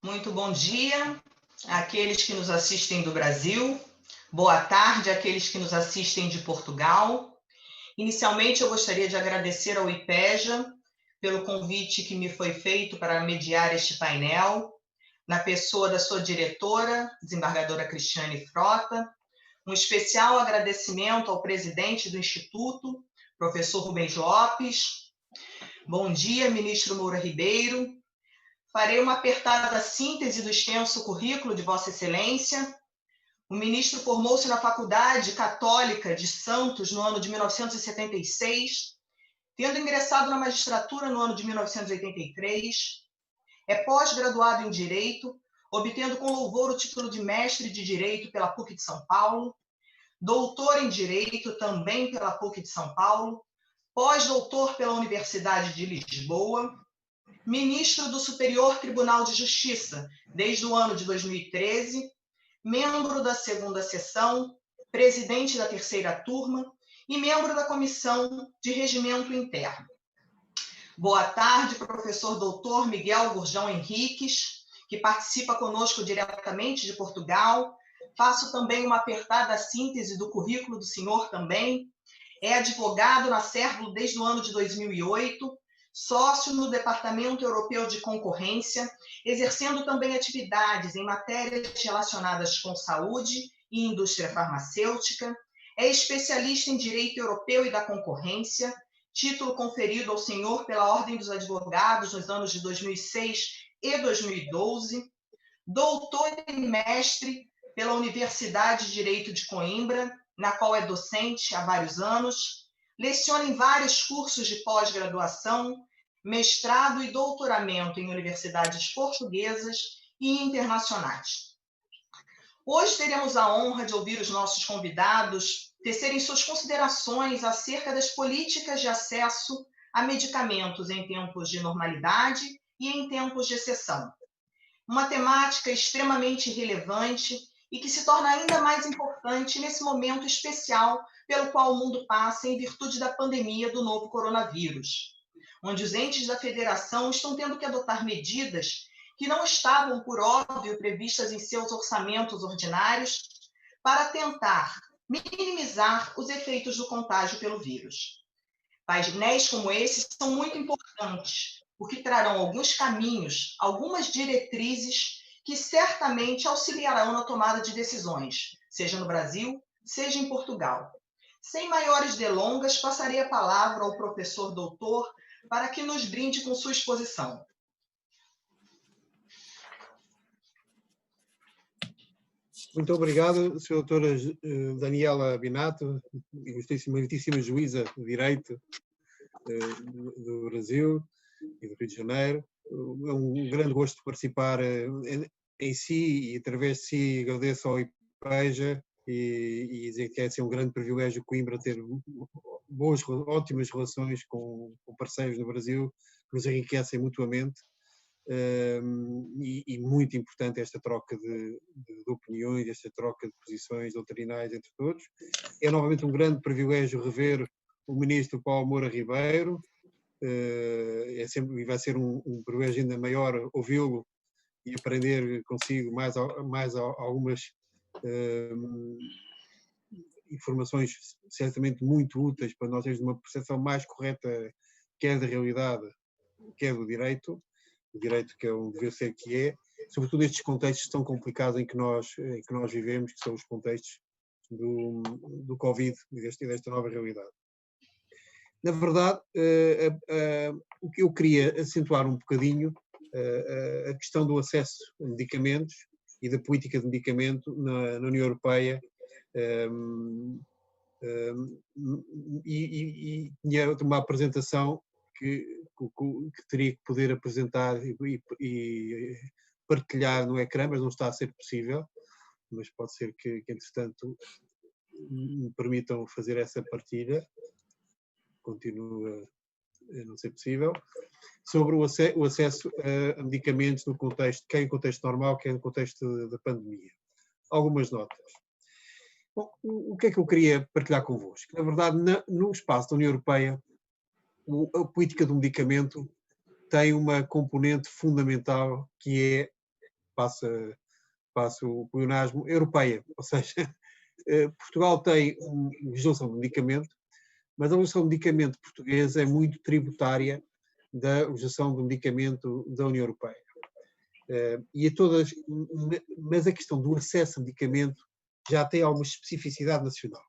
Muito bom dia àqueles que nos assistem do Brasil, boa tarde àqueles que nos assistem de Portugal. Inicialmente, eu gostaria de agradecer ao IPEJA pelo convite que me foi feito para mediar este painel, na pessoa da sua diretora, desembargadora Cristiane Frota. Um especial agradecimento ao presidente do Instituto, professor Rubens Lopes. Bom dia, ministro Moura Ribeiro. Farei uma apertada síntese do extenso currículo de Vossa Excelência. O ministro formou-se na Faculdade Católica de Santos no ano de 1976, tendo ingressado na magistratura no ano de 1983. É pós-graduado em Direito, obtendo com louvor o título de mestre de Direito pela PUC de São Paulo, doutor em Direito também pela PUC de São Paulo, pós-doutor pela Universidade de Lisboa, ministro do Superior Tribunal de Justiça desde o ano de 2013, membro da segunda sessão, presidente da terceira turma e membro da Comissão de Regimento Interno. Boa tarde, professor doutor Miguel Gurjão Henriques, que participa conosco diretamente de Portugal. Faço também uma apertada síntese do currículo do senhor também. É advogado na Cérvulo desde o ano de 2008, sócio no Departamento Europeu de Concorrência, exercendo também atividades em matérias relacionadas com saúde e indústria farmacêutica. É especialista em Direito Europeu e da Concorrência, título conferido ao senhor pela Ordem dos Advogados nos anos de 2006 e 2012. Doutor e mestre pela Universidade de Direito de Coimbra, na qual é docente há vários anos. Leciona em vários cursos de pós-graduação, mestrado e doutoramento em universidades portuguesas e internacionais. Hoje teremos a honra de ouvir os nossos convidados tecerem suas considerações acerca das políticas de acesso a medicamentos em tempos de normalidade e em tempos de exceção. Uma temática extremamente relevante e que se torna ainda mais importante nesse momento especial pelo qual o mundo passa em virtude da pandemia do novo coronavírus, onde os entes da federação estão tendo que adotar medidas que não estavam, por óbvio, previstas em seus orçamentos ordinários para tentar minimizar os efeitos do contágio pelo vírus. Painéis como esses são muito importantes, porque trarão alguns caminhos, algumas diretrizes que certamente auxiliarão na tomada de decisões, seja no Brasil, seja em Portugal. Sem maiores delongas, passarei a palavra ao professor doutor para que nos brinde com sua exposição. Muito obrigado, Sra. Doutora Daniela Binato, ilustríssima juíza de Direito do Brasil e do Rio de Janeiro. É um grande gosto participar em si e através de si agradeço ao IPEJA e dizer que é assim, um grande privilégio Coimbra ter ótimas relações com parceiros no Brasil que nos enriquecem mutuamente. E muito importante esta troca de opiniões, esta troca de posições doutrinais entre todos. É novamente um grande privilégio rever o ministro Paulo Moura Ribeiro, vai ser um privilégio ainda maior ouvi-lo e aprender consigo mais algumas informações certamente muito úteis para nós termos uma percepção mais correta quer da realidade, quer do direito. O direito que é um dever ser que é, sobretudo nestes contextos tão complicados em que nós vivemos, que são os contextos do Covid e desta nova realidade. Na verdade, o que eu queria acentuar um bocadinho a questão do acesso a medicamentos e da política de medicamento na União Europeia e tinha uma apresentação que teria que poder apresentar e partilhar no ecrã, mas não está a ser possível, mas pode ser que entretanto me permitam fazer essa partilha, continua a não ser possível, sobre o acesso a medicamentos no contexto, quer em contexto normal, quer no contexto da pandemia. Algumas notas. Bom, o que é que eu queria partilhar convosco? Na verdade, no espaço da União Europeia, a política do medicamento tem uma componente fundamental que é passa o pleonasmo, europeia. Ou seja, Portugal tem uma legislação de medicamento, mas a legislação de medicamento portuguesa é muito tributária da legislação do medicamento da União Europeia. Mas a questão do acesso a medicamento já tem alguma especificidade nacional.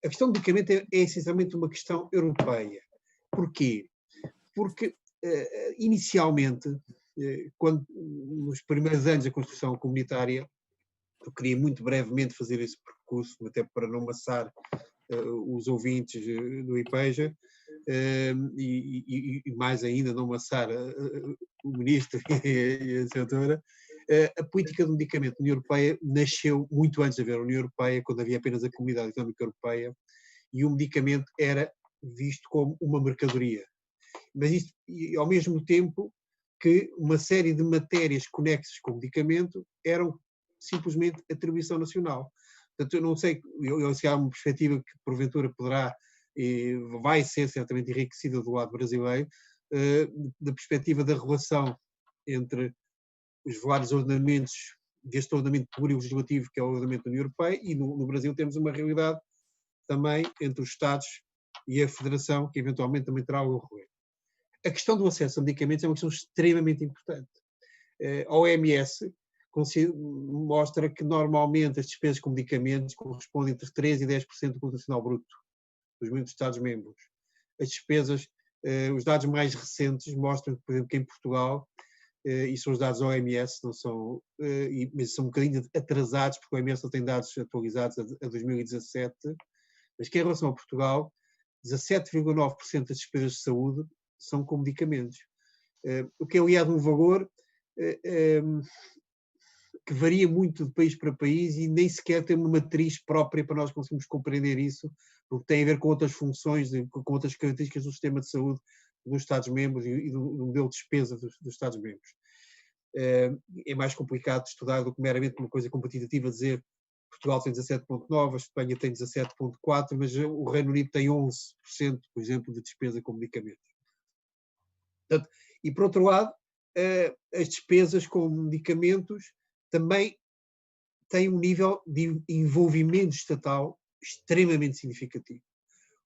A questão do medicamento é essencialmente uma questão europeia. Porquê? Porque, inicialmente, nos primeiros anos da construção comunitária, eu queria muito brevemente fazer esse percurso, até para não amassar os ouvintes do IPEJA, e mais ainda não amassar o ministro e a senadora. A política do medicamento da União Europeia nasceu muito antes de haver a União Europeia, quando havia apenas a Comunidade Económica Europeia, e o medicamento era visto como uma mercadoria. Mas isto, ao mesmo tempo que uma série de matérias conexas com o medicamento eram simplesmente atribuição nacional. Portanto, eu não sei, se há uma perspectiva que porventura poderá e vai ser certamente enriquecida do lado brasileiro, da perspectiva da relação entre os vários ordenamentos, deste ordenamento plurilegislativo que é o ordenamento da União Europeia, e no Brasil temos uma realidade também entre os Estados e a Federação, que eventualmente também terá o relevo. A questão do acesso a medicamentos é uma questão extremamente importante. A OMS mostra que normalmente as despesas com medicamentos correspondem entre 3% e 10% do produto nacional bruto dos muitos Estados-membros. As despesas, os dados mais recentes mostram, por exemplo, que em Portugal, e são os dados da OMS, não são, mas são um bocadinho atrasados, porque a OMS não tem dados atualizados a 2017, mas que em relação a Portugal, 17,9% das despesas de saúde são com medicamentos. O que é aliado um valor que varia muito de país para país e nem sequer tem uma matriz própria para nós conseguirmos compreender isso, porque tem a ver com outras funções, com outras características do sistema de saúde dos Estados-membros e do modelo de despesa dos Estados-membros. É mais complicado de estudar do que meramente uma coisa competitiva, dizer Portugal tem 17,9%, a Espanha tem 17,4%, mas o Reino Unido tem 11%, por exemplo, de despesa com medicamentos. Portanto, e por outro lado, as despesas com medicamentos também têm um nível de envolvimento estatal extremamente significativo.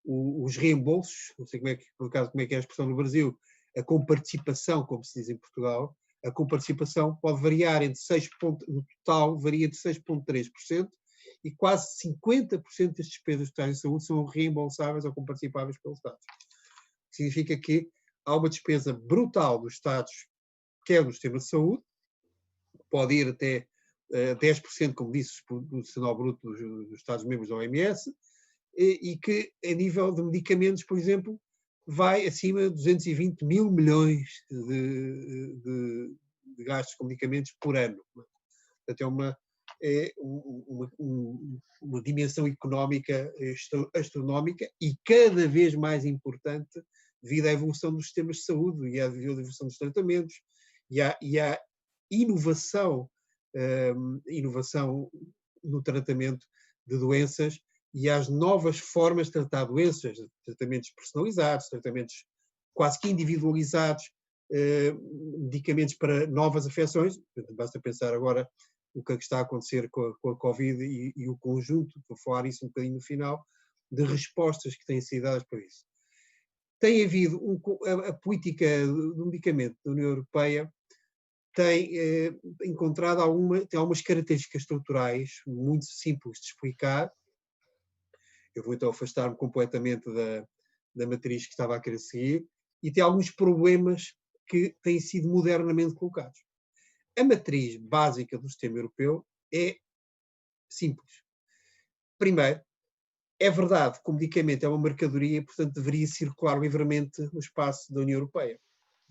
Os reembolsos, não sei por acaso como é que é a expressão no Brasil, a comparticipação, como se diz em Portugal, a comparticipação pode variar entre 6, no total varia entre 6,3% e quase 50% das despesas totais de saúde são reembolsáveis ou comparticipáveis pelos Estados. Significa que há uma despesa brutal dos Estados, que é no sistema de saúde, pode ir até 10%, como disse, do nacional bruto dos Estados-membros da OMS, e que, a nível de medicamentos, por exemplo, vai acima de 220 mil milhões de gastos com medicamentos por ano. Portanto, é uma dimensão económica astronómica e cada vez mais importante devido à evolução dos sistemas de saúde e à evolução dos tratamentos e à inovação no tratamento de doenças e às novas formas de tratar doenças, tratamentos personalizados, tratamentos quase que individualizados, medicamentos para novas afecções. Basta pensar agora o que está a acontecer com a Covid e o conjunto, vou falar isso um bocadinho no final, de respostas que têm sido dadas para isso. Tem havido a política do medicamento da União Europeia tem encontrado tem algumas características estruturais muito simples de explicar. Eu vou então afastar-me completamente da matriz que estava a querer seguir, e tem alguns problemas que têm sido modernamente colocados. A matriz básica do sistema europeu é simples. Primeiro, é verdade que o medicamento é uma mercadoria e, portanto, deveria circular livremente no espaço da União Europeia.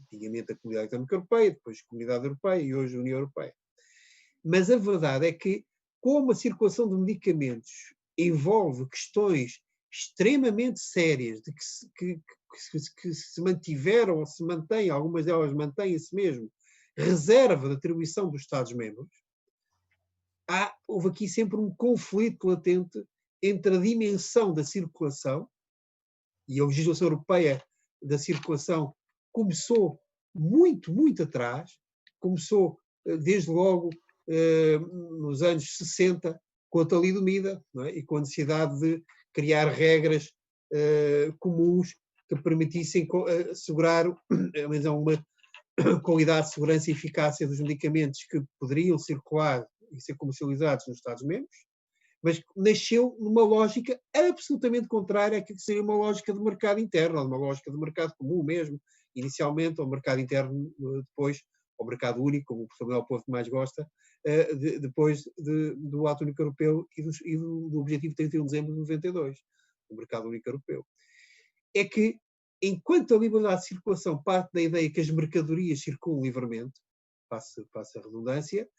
Antigamente a Comunidade Económica Europeia, depois a Comunidade Europeia e hoje a União Europeia. Mas a verdade é que, como a circulação de medicamentos envolve questões extremamente sérias de que se mantiveram ou se mantêm, algumas delas mantêm-se mesmo, reserva de atribuição dos Estados-membros, houve aqui sempre um conflito latente entre a dimensão da circulação, e a legislação europeia da circulação começou muito, muito atrás, começou desde logo nos anos 60, com a talidomida, não é? E com a necessidade de criar regras comuns que permitissem assegurar uma qualidade, segurança e eficácia dos medicamentos que poderiam circular e ser comercializados nos Estados-membros, mas nasceu numa lógica absolutamente contrária àquilo que seria uma lógica de mercado interno, uma lógica de mercado comum mesmo, inicialmente, ao mercado interno, depois ao mercado único, como o professor Manuel Povo mais gosta, depois do Ato Único Europeu e do Objetivo 31 de Dezembro de 92, o mercado único europeu. É que, enquanto a liberdade de circulação parte da ideia que as mercadorias circulam livremente, passa a redundância,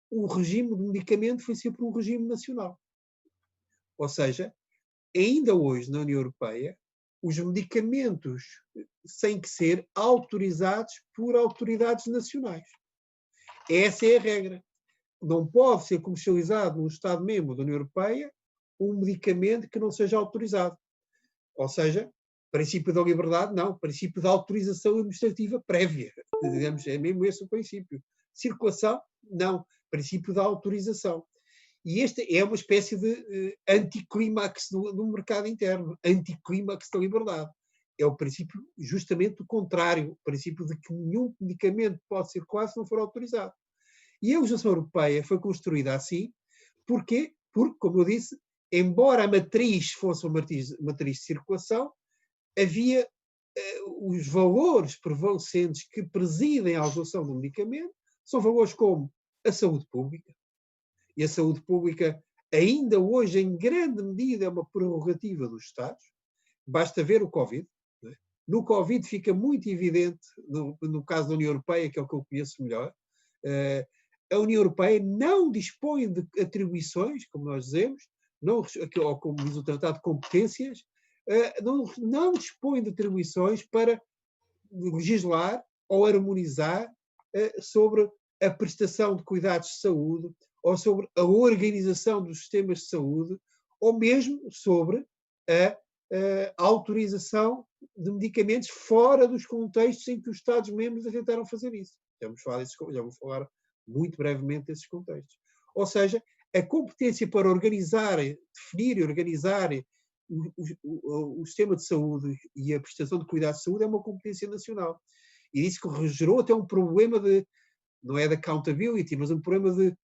o regime de medicamento foi sempre um regime nacional. Ou seja, ainda hoje na União Europeia, os medicamentos têm que ser autorizados por autoridades nacionais. Essa é a regra. Não pode ser comercializado num Estado-membro da União Europeia um medicamento que não seja autorizado. Ou seja, princípio da liberdade, não. Princípio da autorização administrativa prévia. Digamos, é mesmo esse o princípio. Circulação, não. Princípio da autorização. E este é uma espécie de anticlímax do mercado interno, anticlímax da liberdade. É o princípio justamente o contrário, o princípio de que nenhum medicamento pode circular se não for autorizado. E a legislação europeia foi construída assim, porque, como eu disse, embora a matriz fosse uma matriz de circulação, havia os valores prevalecentes que presidem a legislação do medicamento, são valores como a saúde pública. E a saúde pública, ainda hoje, em grande medida, é uma prerrogativa dos Estados. Basta ver o Covid. Né? No Covid fica muito evidente, no caso da União Europeia, que é o que eu conheço melhor, a União Europeia não dispõe de atribuições, como nós dizemos, não, ou como diz o Tratado de Competências, não dispõe de atribuições para legislar ou harmonizar sobre a prestação de cuidados de saúde, ou sobre a organização dos sistemas de saúde, ou mesmo sobre a autorização de medicamentos fora dos contextos em que os Estados-membros tentaram fazer isso. Já vamos falar muito brevemente desses contextos. Ou seja, a competência para organizar, definir e organizar o sistema de saúde e a prestação de cuidados de saúde é uma competência nacional. E isso que gerou até um problema de, não é de accountability, mas um problema de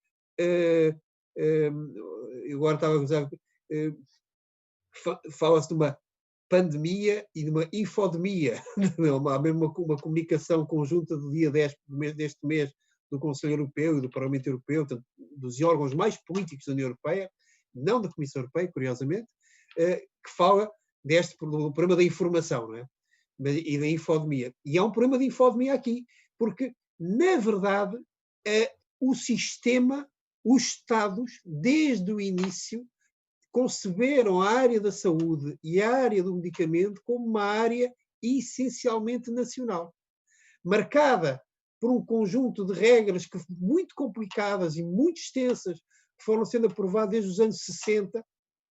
agora estava a gozar, fala-se de uma pandemia e de uma infodemia, uma comunicação conjunta do dia 10 deste mês do Conselho Europeu e do Parlamento Europeu, portanto, dos órgãos mais políticos da União Europeia, não da Comissão Europeia, curiosamente, que fala deste problema da informação, não é? E da infodemia. E há um problema de infodemia aqui, porque, na verdade, o sistema, os Estados, desde o início, conceberam a área da saúde e a área do medicamento como uma área essencialmente nacional, marcada por um conjunto de regras muito complicadas e muito extensas que foram sendo aprovadas desde os anos 60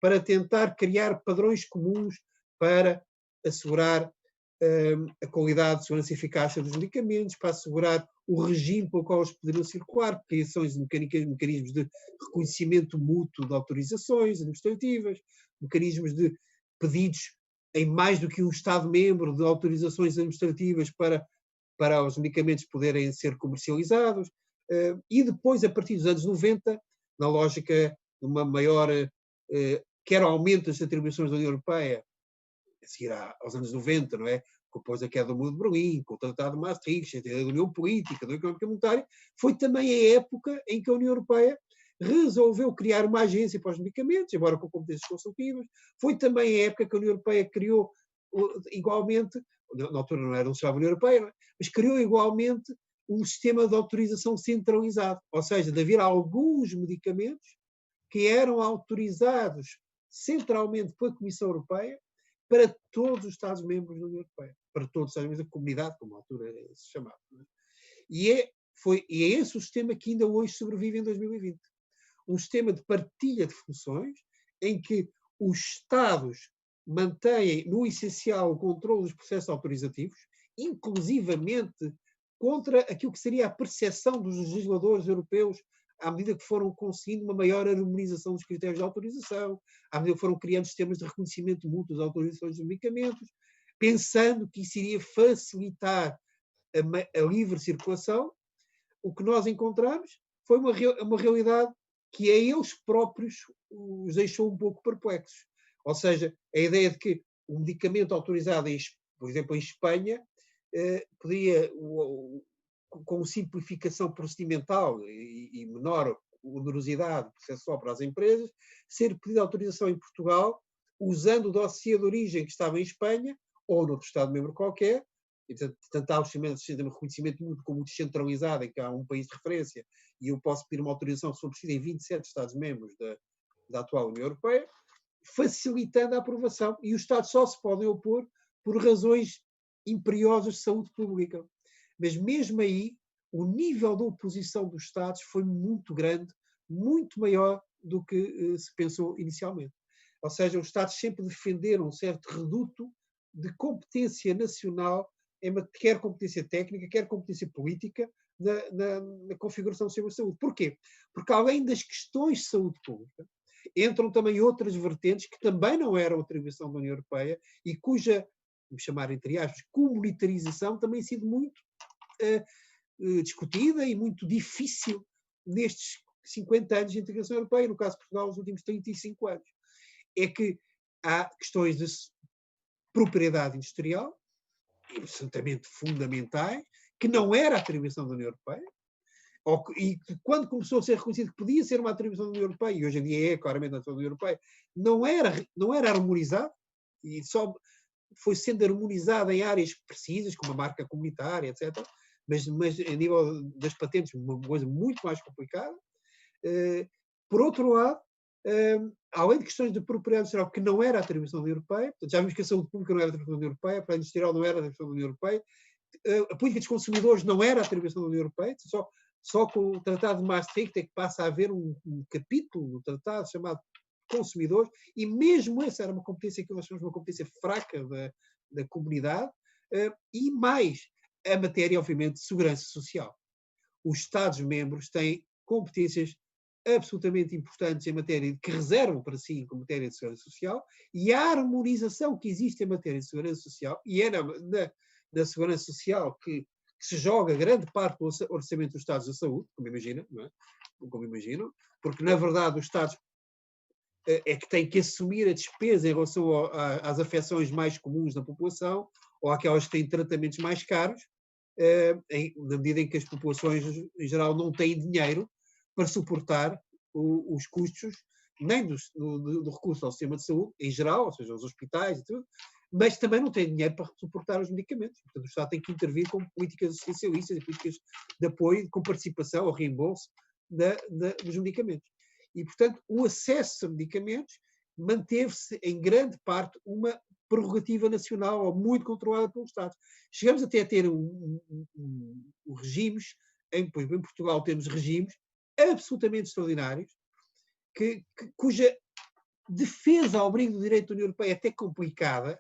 para tentar criar padrões comuns para assegurar a qualidade, segurança e eficácia dos medicamentos, para assegurar o regime pelo qual eles poderiam circular, criações de mecanismos de reconhecimento mútuo de autorizações administrativas, mecanismos de pedidos em mais do que um Estado-membro de autorizações administrativas para os medicamentos poderem ser comercializados, e depois, a partir dos anos 90, na lógica de uma maior, quer aumento das atribuições da União Europeia, a seguir aos anos 90, não é? Depois da queda do Muro de Berlim, com o Tratado de Maastricht, a União Política, da Económica Monetária, foi também a época em que a União Europeia resolveu criar uma agência para os medicamentos, embora com competências consultivas. Foi também a época que a União Europeia criou igualmente, na altura não era, não se chamava União Europeia, mas criou igualmente um sistema de autorização centralizado, ou seja, de haver alguns medicamentos que eram autorizados centralmente pela Comissão Europeia para todos os Estados-membros da União Europeia, para todos os Estados-membros da comunidade, como na altura se chamava. E é esse o sistema que ainda hoje sobrevive em 2020. Um sistema de partilha de funções em que os Estados mantêm, no essencial, o controle dos processos autorizativos, inclusivamente contra aquilo que seria a percepção dos legisladores europeus à medida que foram conseguindo uma maior harmonização dos critérios de autorização, à medida que foram criando sistemas de reconhecimento mútuo das autorizações dos medicamentos, pensando que isso iria facilitar a livre circulação. O que nós encontramos foi uma realidade que a eles próprios os deixou um pouco perplexos. Ou seja, a ideia de que um medicamento autorizado, por exemplo, em Espanha, podia, com simplificação procedimental e menor onerosidade processual para as empresas, ser pedida autorização em Portugal, usando o dossiê de origem que estava em Espanha, ou noutro Estado-membro qualquer, e, portanto, há o sistema de reconhecimento mútuo como descentralizado, em que há um país de referência, e eu posso pedir uma autorização se for preciso em 27 Estados-membros da atual União Europeia, facilitando a aprovação. E os Estados só se podem opor por razões imperiosas de saúde pública. Mas mesmo aí, o nível de oposição dos Estados foi muito grande, muito maior do que se pensou inicialmente. Ou seja, os Estados sempre defenderam um certo reduto de competência nacional, quer competência técnica, quer competência política, na configuração do sistema de saúde. Porquê? Porque além das questões de saúde pública, entram também outras vertentes que também não eram atribuição da União Europeia e cuja, vamos chamar entre aspas, comunitarização também tem sido muito discutida e muito difícil nestes 50 anos de integração europeia, no caso de Portugal, nos últimos 35 anos. É que há questões de propriedade industrial, absolutamente fundamentais, que não era atribuição da União Europeia, e que quando começou a ser reconhecido que podia ser uma atribuição da União Europeia, e hoje em dia é claramente a atribuição da União Europeia, não era harmonizado, e só foi sendo harmonizado em áreas precisas, como a marca comunitária, etc., mas a nível das patentes, uma coisa muito mais complicada. Por outro lado, além de questões de propriedade industrial, que não era a atribuição da União Europeia, portanto, já vimos que a saúde pública não era a atribuição da União Europeia, a propriedade industrial não era a atribuição da União Europeia, a política dos consumidores não era a atribuição da União Europeia, só com o Tratado de Maastricht é que passa a haver um capítulo no tratado chamado consumidores, e mesmo essa era uma competência que nós chamamos de uma competência fraca da comunidade, e mais a matéria, obviamente, de segurança social. Os Estados-membros têm competências absolutamente importantes em matéria que reservam para si em matéria de segurança social, e a harmonização que existe em matéria de segurança social, e é na segurança social que se joga grande parte do orçamento dos Estados da saúde, como imagina, não é? Como imaginam, porque na verdade os Estados é que têm que assumir a despesa em relação às afecções mais comuns da população, ou aquelas que têm tratamentos mais caros, na medida em que as populações em geral não têm dinheiro para suportar os custos nem do recurso ao sistema de saúde em geral, ou seja, aos hospitais e tudo, mas também não têm dinheiro para suportar os medicamentos. Portanto, o Estado tem que intervir com políticas assistencialistas e políticas de apoio, com participação ou reembolso dos medicamentos. E, portanto, o acesso a medicamentos manteve-se, em grande parte, uma prerrogativa nacional ou muito controlada pelos Estados. Chegamos até a ter regimes, em Portugal temos regimes absolutamente extraordinários, cuja defesa ao abrigo do direito da União Europeia é até complicada,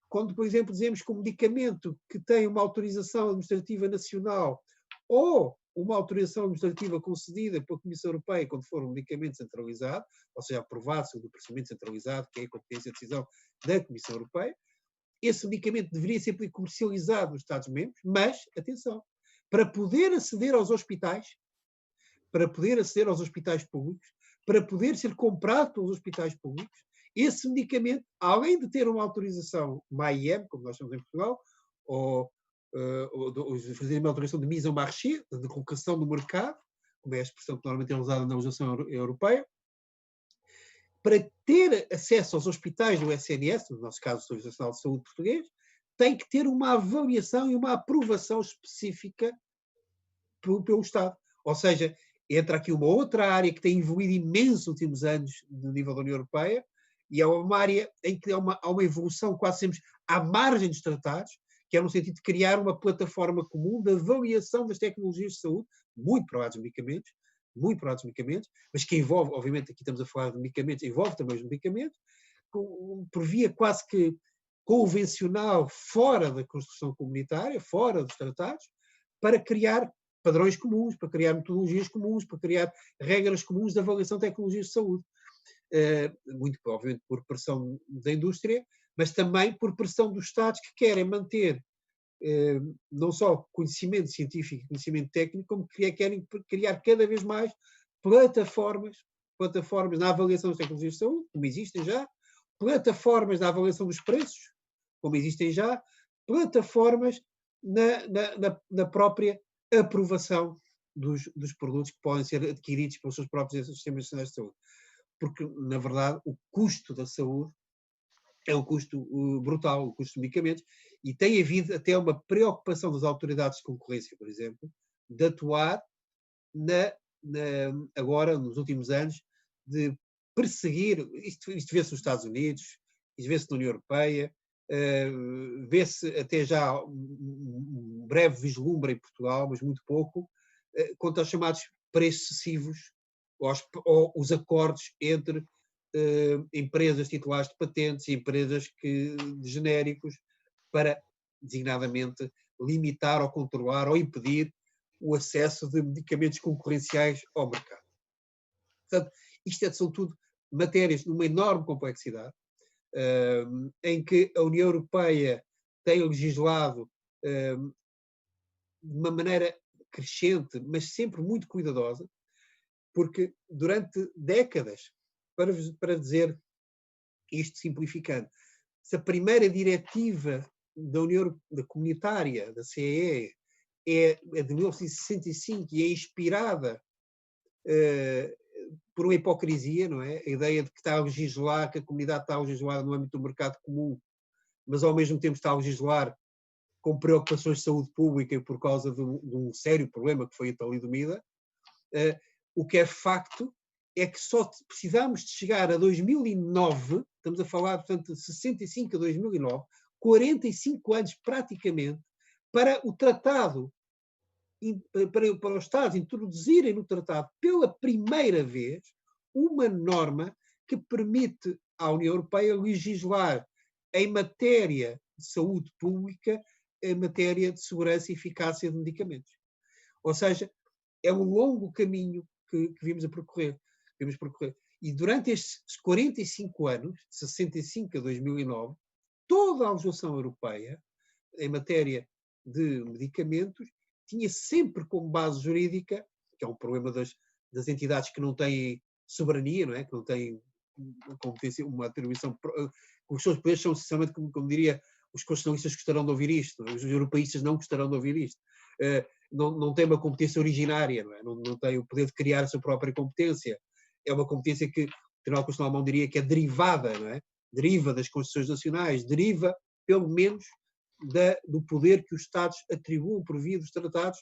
quando, por exemplo, dizemos que um medicamento que tem uma autorização administrativa nacional ou uma autorização administrativa concedida pela Comissão Europeia quando for um medicamento centralizado, ou seja, aprovado segundo o procedimento centralizado, que é a competência de decisão da Comissão Europeia, esse medicamento deveria ser comercializado nos Estados-membros, mas, atenção, para poder aceder aos hospitais públicos, para poder ser comprado pelos hospitais públicos, esse medicamento, além de ter uma autorização MAIEM, como nós chamamos em Portugal, ou fazer uma autorização de mise en marché, de colocação no mercado, como é a expressão que normalmente é usada na legislação europeia, para ter acesso aos hospitais do SNS, no nosso caso o Serviço Nacional de Saúde português, tem que ter uma avaliação e uma aprovação específica pelo Estado. Ou seja, entra aqui uma outra área que tem evoluído imenso nos últimos anos no nível da União Europeia, e é uma área em que há uma evolução quase sempre à margem dos tratados, que é no sentido de criar uma plataforma comum de avaliação das tecnologias de saúde, muito para lá dos medicamentos, mas que envolve, obviamente, aqui estamos a falar de medicamentos, envolve também os medicamentos, por via quase que convencional, fora da construção comunitária, fora dos tratados, para criar padrões comuns, para criar metodologias comuns, para criar regras comuns de avaliação de tecnologias de saúde. Muito obviamente por pressão da indústria, mas também por pressão dos Estados que querem manter não só conhecimento científico, conhecimento técnico, como querem criar cada vez mais plataformas na avaliação das tecnologias de saúde, como existem já, plataformas na avaliação dos preços, como existem já, plataformas na própria aprovação dos produtos que podem ser adquiridos pelos seus próprios sistemas nacionais de saúde. Porque, na verdade, o custo da saúde é um custo brutal, o custo de medicamentos, e tem havido até uma preocupação das autoridades de concorrência, por exemplo, de atuar agora, nos últimos anos, de perseguir, isto vê-se nos Estados Unidos, isto vê-se na União Europeia, vê-se até já um breve vislumbre em Portugal, mas muito pouco, quanto aos chamados preços excessivos, ou os acordos entre empresas titulares de patentes e empresas de genéricos para, designadamente, limitar ou controlar ou impedir o acesso de medicamentos concorrenciais ao mercado. Portanto, isto são tudo matérias de uma enorme complexidade, em que a União Europeia tem legislado de uma maneira crescente, mas sempre muito cuidadosa, porque durante décadas, para dizer isto simplificando, se a primeira diretiva da União Comunitária, da CEE, é de 1965 e é inspirada por uma hipocrisia, não é? A ideia de que está a legislar, que a comunidade está a legislar no âmbito do mercado comum, mas ao mesmo tempo está a legislar com preocupações de saúde pública e por causa de um sério problema que foi a talidomida. O que é facto é que só precisamos de chegar a 2009, estamos a falar, portanto, de 65 a 2009, 45 anos praticamente, para o tratado, para os Estados introduzirem no tratado pela primeira vez uma norma que permite à União Europeia legislar em matéria de saúde pública, em matéria de segurança e eficácia de medicamentos. Ou seja, é um longo caminho que vimos percorrer. E durante estes 45 anos, de 65 a 2009, toda a legislação europeia, em matéria de medicamentos, tinha sempre como base jurídica, que é um problema das entidades que não têm soberania, não é? Que não têm competência, uma atribuição, os seus poderes são, essencialmente, como diria, os constitucionalistas gostarão de ouvir isto, os europeístas não gostarão de ouvir isto. Não tem uma competência originária, não é? Não tem o poder de criar a sua própria competência. É uma competência que o Tribunal Constitucional Alemão diria que é derivada, não é? Deriva das Constituições Nacionais, deriva, pelo menos, do poder que os Estados atribuem por via dos tratados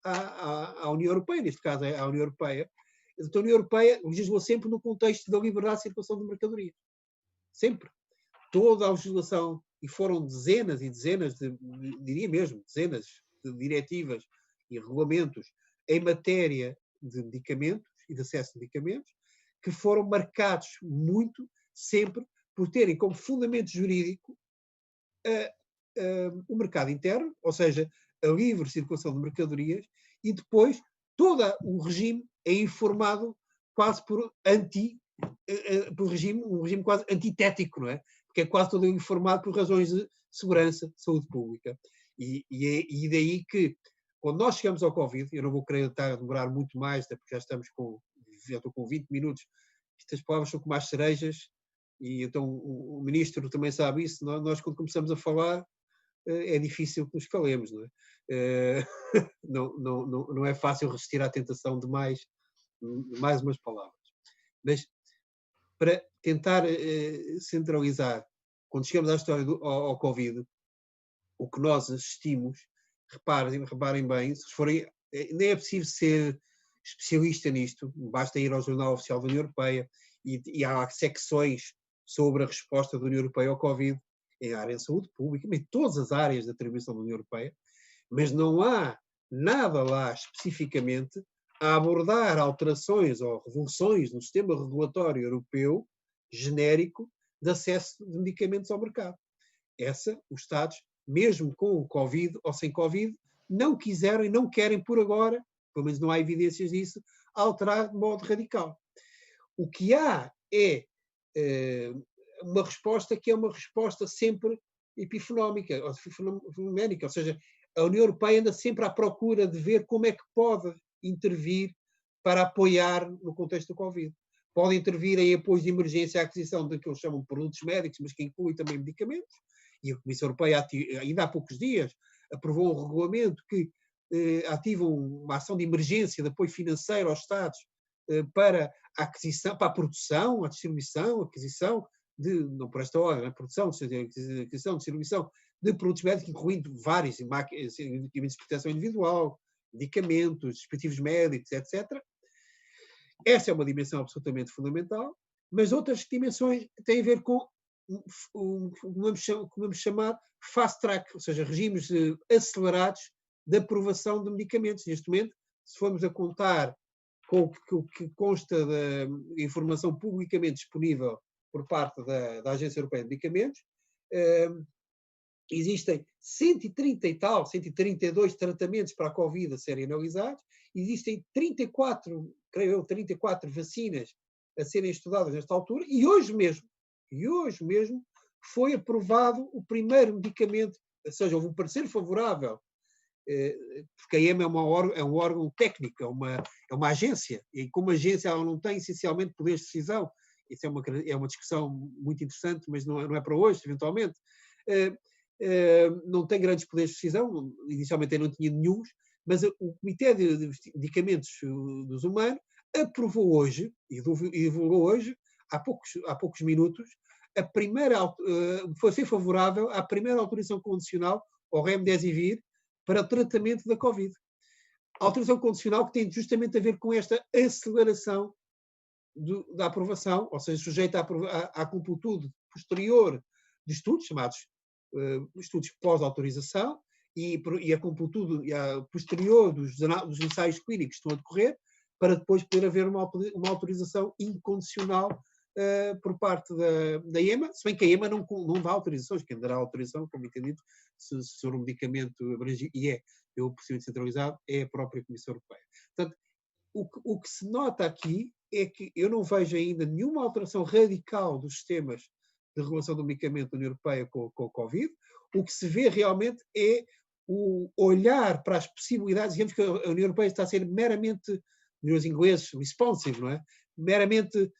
à União Europeia, neste caso é à União Europeia. Então, a União Europeia legislou sempre no contexto da liberdade de circulação de mercadorias. Sempre. Toda a legislação, e foram dezenas e dezenas, diria mesmo, dezenas de diretivas e regulamentos em matéria de medicamentos e de acesso a medicamentos, que foram marcados muito, sempre, por terem como fundamento jurídico o mercado interno, ou seja, a livre circulação de mercadorias, e depois todo o regime é informado quase por um regime quase antitético, não é? Porque é quase todo informado por razões de segurança, saúde pública. E daí que, quando nós chegamos ao Covid, eu não vou querer estar a demorar muito mais, até porque já estou com 20 minutos, estas palavras são como as cerejas, e então o ministro também sabe isso, nós quando começamos a falar, é difícil que nos calemos, não é? Não é fácil resistir à tentação de mais umas palavras. Mas, para tentar centralizar, quando chegamos à história ao Covid, o que nós assistimos, reparem bem, se forem, nem é preciso ser especialista nisto, basta ir ao Jornal Oficial da União Europeia e há secções sobre a resposta da União Europeia ao Covid, em área de saúde pública, em todas as áreas de atribuição da União Europeia, mas não há nada lá especificamente a abordar alterações ou revoluções no sistema regulatório europeu genérico de acesso de medicamentos ao mercado. Os Estados, mesmo com o Covid ou sem Covid, não quiseram e não querem por agora, pelo menos não há evidências disso, alterar de modo radical. O que há é uma resposta que é uma resposta sempre epifenómica, ou fenoménica, ou seja, a União Europeia anda sempre à procura de ver como é que pode intervir para apoiar no contexto do Covid. Pode intervir em apoios de emergência à aquisição de que eles chamam de produtos médicos, mas que inclui também medicamentos, e a Comissão Europeia, ainda há poucos dias, aprovou um regulamento que ativa uma ação de emergência de apoio financeiro aos Estados para a aquisição, para a produção, a distribuição, a aquisição não por esta ordem, a produção, aquisição, distribuição de produtos médicos, incluindo vários equipamentos de proteção individual, medicamentos, dispositivos médicos, etc. Essa é uma dimensão absolutamente fundamental, mas outras dimensões têm a ver com o que vamos chamar fast track, ou seja, regimes acelerados de aprovação de medicamentos. Neste momento, se formos a contar com o que consta da informação publicamente disponível por parte da Agência Europeia de Medicamentos, existem 132 tratamentos para a Covid a serem analisados, existem 34 vacinas a serem estudadas nesta altura, e hoje mesmo foi aprovado o primeiro medicamento, ou seja, houve um parecer favorável, porque a EMA é um órgão técnico, é uma agência, e como agência ela não tem essencialmente poderes de decisão. Isso é uma discussão muito interessante, mas não é para hoje, eventualmente. Não tem grandes poderes de decisão, inicialmente não tinha nenhum, mas o Comitê de Medicamentos dos Humanos aprovou hoje, e divulgou hoje, há poucos minutos, foi favorável à primeira autorização condicional ao Remdesivir para o tratamento da Covid. A autorização condicional que tem justamente a ver com esta aceleração da aprovação, ou seja, sujeita à completude posterior de estudos, chamados estudos pós-autorização, e a completude posterior dos ensaios clínicos que estão a decorrer, para depois poder haver uma autorização incondicional por parte da EMA, se bem que a EMA não dá autorizações, quem dará autorização, como entendido, se for um medicamento abrangido, e pelo procedimento centralizado, é a própria Comissão Europeia. Portanto, o que se nota aqui é que eu não vejo ainda nenhuma alteração radical dos sistemas de regulação do medicamento da União Europeia com o Covid. O que se vê realmente é o olhar para as possibilidades, digamos que a União Europeia está a ser meramente, os ingleses, responsive, não é? Meramente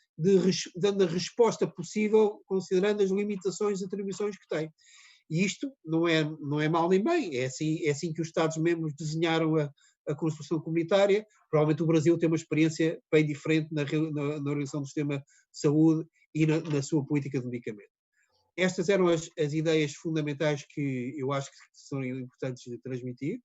dando a resposta possível, considerando as limitações e atribuições que tem. E isto não é mal nem bem, é assim que os Estados-membros desenharam a Constituição Comunitária. Provavelmente o Brasil tem uma experiência bem diferente na organização do sistema de saúde e na sua política de medicamento. Estas eram as ideias fundamentais que eu acho que são importantes de transmitir.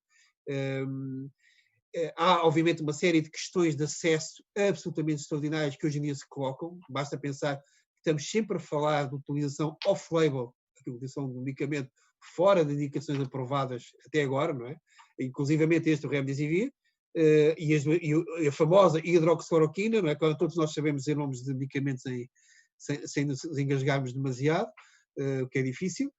Há, obviamente, uma série de questões de acesso absolutamente extraordinárias que hoje em dia se colocam. Basta pensar que estamos sempre a falar de utilização off-label, a utilização de medicamento fora de indicações aprovadas até agora, não é? Inclusivamente este, o Remdesivir, e a famosa hidroxicloroquina, não é? Quando todos nós sabemos dizer nomes de medicamentos sem nos engasgarmos demasiado, o que é difícil,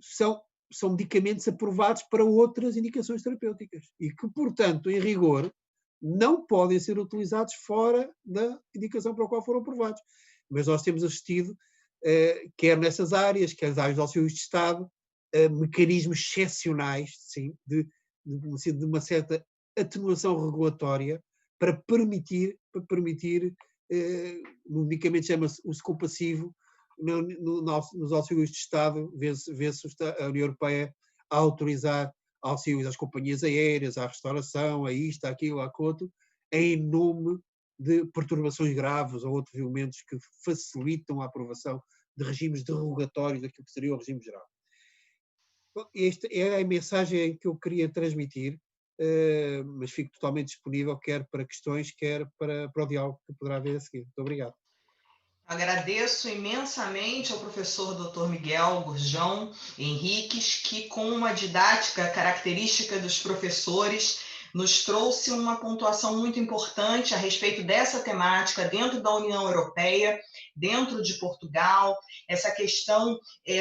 são medicamentos aprovados para outras indicações terapêuticas e que, portanto, em rigor, não podem ser utilizados fora da indicação para a qual foram aprovados. Mas nós temos assistido, quer nessas áreas, quer nas áreas de auxílios de Estado, mecanismos excepcionais, sim, de uma certa atenuação regulatória para permitir no medicamento chama-se uso compassivo, nos auxílios de Estado, vê-se a União Europeia a autorizar auxílios às companhias aéreas, à restauração, a isto, àquilo, àquilo, em nome de perturbações graves ou outros elementos que facilitam a aprovação de regimes derogatórios daquilo que seria o regime geral. Esta é a mensagem que eu queria transmitir, mas fico totalmente disponível, quer para questões, quer para o diálogo que poderá haver a seguir. Muito obrigado. Agradeço imensamente ao professor Dr. Miguel Gurjão Henriques, que com uma didática característica dos professores nos trouxe uma pontuação muito importante a respeito dessa temática dentro da União Europeia, dentro de Portugal, essa questão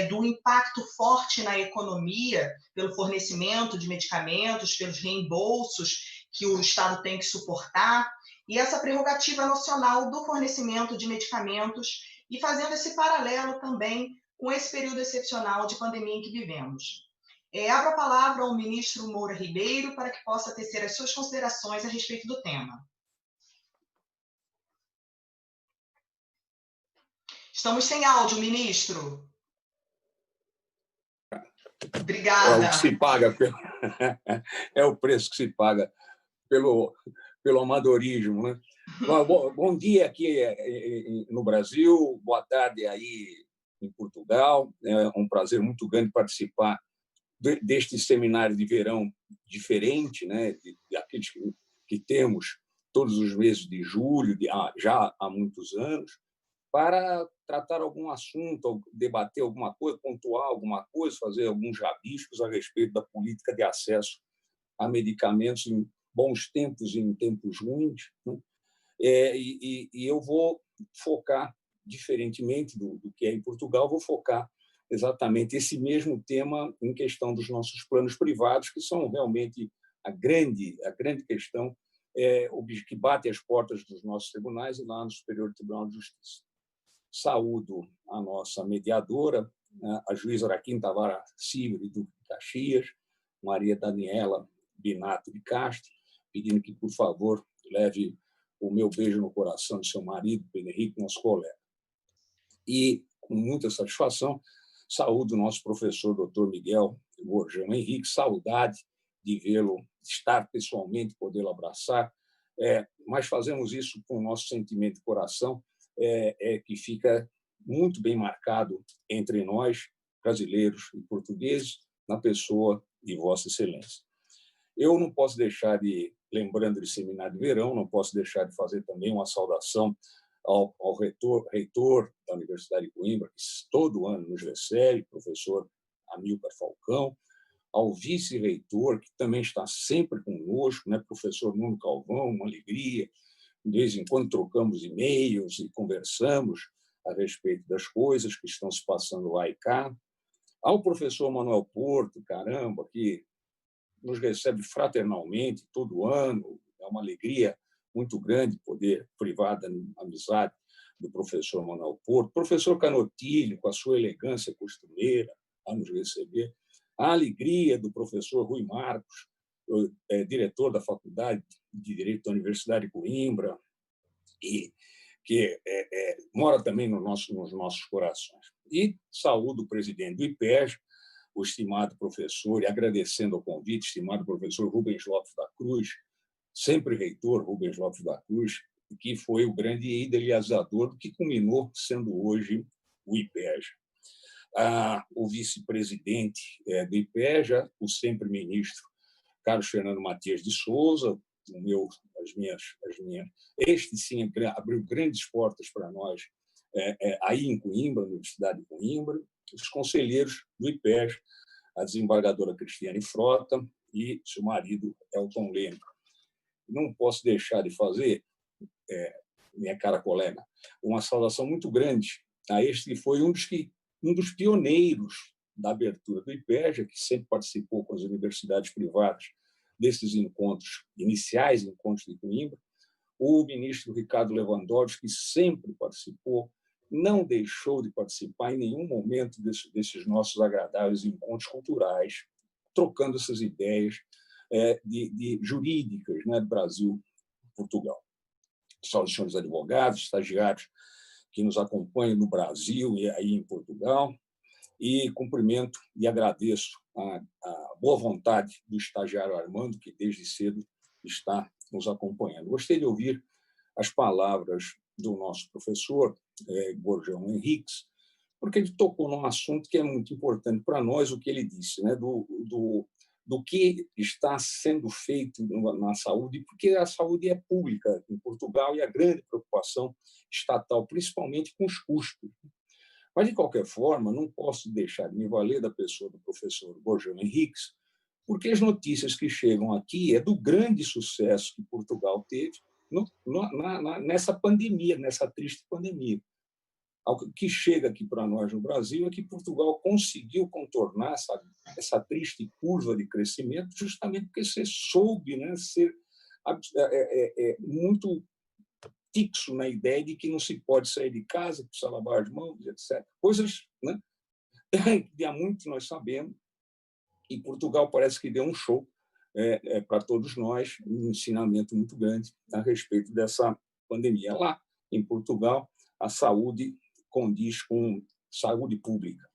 do impacto forte na economia pelo fornecimento de medicamentos, pelos reembolsos que o Estado tem que suportar, e essa prerrogativa nacional do fornecimento de medicamentos, e fazendo esse paralelo também com esse período excepcional de pandemia em que vivemos. Abro a palavra ao ministro Moura Ribeiro para que possa tecer as suas considerações a respeito do tema. Estamos sem áudio, ministro. Obrigada. É o que se paga, é o preço que se paga pelo amadorismo, né? Bom dia aqui no Brasil, boa tarde aí em Portugal. É um prazer muito grande participar deste seminário de verão diferente, né, daqueles que temos todos os meses de julho, já há muitos anos, para tratar algum assunto, debater alguma coisa, pontuar alguma coisa, fazer alguns rabiscos a respeito da política de acesso a medicamentos em bons tempos e em tempos ruins, né? E eu vou focar, diferentemente do que é em Portugal, vou focar exatamente esse mesmo tema em questão dos nossos planos privados, que são realmente a grande questão que bate as portas dos nossos tribunais e lá no Superior Tribunal de Justiça. Saúdo a nossa mediadora, a juíza Araquém Tavara Silva de Caxias, Maria Daniela Binato de Castro, pedindo que, por favor, leve o meu beijo no coração de seu marido, Pedro Henrique, nosso colega. E, com muita satisfação, saúdo o nosso professor, doutor Miguel Gorjão Henrique, saudade de vê-lo, estar pessoalmente, podê-lo abraçar, mas fazemos isso com o nosso sentimento de coração, que fica muito bem marcado entre nós, brasileiros e portugueses, na pessoa de Vossa Excelência. Eu não posso deixar de, lembrando de seminário de verão, não posso deixar de fazer também uma saudação ao reitor da Universidade de Coimbra, que todo ano nos recebe, professor Amílcar Falcão, ao vice-reitor, que também está sempre conosco, né, professor Nuno Calvão, uma alegria. De vez em quando trocamos e-mails e conversamos a respeito das coisas que estão se passando lá e cá. Ao professor Manuel Porto, caramba, que nos recebe fraternalmente todo ano, é uma alegria muito grande poder privar da amizade do professor Manuel Porto. Professor Canotilho, com a sua elegância costumeira, a nos receber. A alegria do professor Rui Marcos, diretor da Faculdade de Direito da Universidade de Coimbra, e que mora também nos nossos corações. E saúdo o presidente do IPEJ, o estimado professor, e agradecendo o convite, estimado professor Rubens Lopes da Cruz, sempre reitor Rubens Lopes da Cruz, que foi o grande idealizador do que culminou sendo hoje o IPEJ. O vice-presidente do IPEJ, o sempre ministro Carlos Fernando Matias de Souza, este sim abriu grandes portas para nós aí em Coimbra, na Universidade de Coimbra, os conselheiros do IPEJ, a desembargadora Cristiane Frota e seu marido Elton Leme. Não posso deixar de fazer, minha cara colega, uma saudação muito grande a este que foi um dos pioneiros da abertura do IPEJ, que sempre participou com as universidades privadas desses encontros, iniciais encontros de Coimbra, o ministro Ricardo Lewandowski, que sempre participou, não deixou de participar em nenhum momento desses nossos agradáveis encontros culturais, trocando essas ideias de jurídicas, né, do Brasil e Portugal. Salve, senhores advogados, estagiários que nos acompanham no Brasil e aí em Portugal, e cumprimento e agradeço a boa vontade do estagiário Armando, que desde cedo está nos acompanhando. Gostei de ouvir as palavras do nosso professor Gorjão Henriques, porque ele tocou num assunto que é muito importante para nós, o que ele disse, né, do que está sendo feito na saúde, porque a saúde é pública em Portugal e a grande preocupação estatal, principalmente com os custos. Mas, de qualquer forma, não posso deixar de me valer da pessoa do professor Gorjão Henriques porque as notícias que chegam aqui é do grande sucesso que Portugal teve nessa pandemia, nessa triste pandemia. O que chega aqui para nós no Brasil é que Portugal conseguiu contornar essa triste curva de crescimento justamente porque você soube, né, ser muito fixo na ideia de que não se pode sair de casa, precisa lavar as mãos, etc. Coisas, né, que há muito nós sabemos, e Portugal parece que deu um show para todos nós, um ensinamento muito grande a respeito dessa pandemia. Lá, em Portugal, a saúde condiz com saúde pública.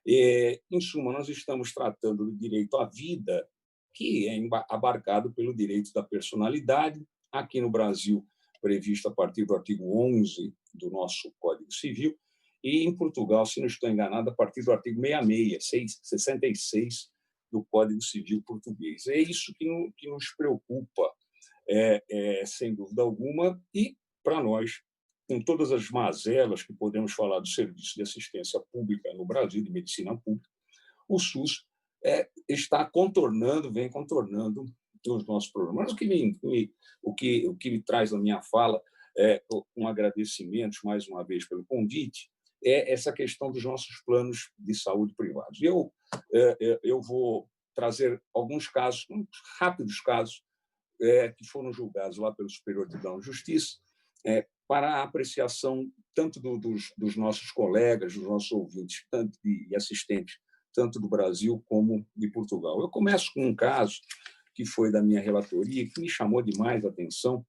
Em suma, nós estamos tratando do direito à vida, que é abarcado pelo direito da personalidade, aqui no Brasil, previsto a partir do artigo 11 do nosso Código Civil, e em Portugal, se não estou enganado, a partir do artigo 66 do Código Civil português. É isso que nos preocupa, sem dúvida alguma, e, para nós, com todas as mazelas que podemos falar do Serviço de Assistência Pública no Brasil, de medicina pública, o SUS vem contornando os nossos problemas. Mas o que me traz na minha fala, um agradecimento, mais uma vez, pelo convite, é essa questão dos nossos planos de saúde privados. Eu vou trazer alguns casos, rápidos casos, que foram julgados lá pelo Superior Tribunal de Justiça, para a apreciação tanto dos nossos colegas, dos nossos ouvintes e assistentes, tanto do Brasil como de Portugal. Eu começo com um caso que foi da minha relatoria, que me chamou demais a atenção.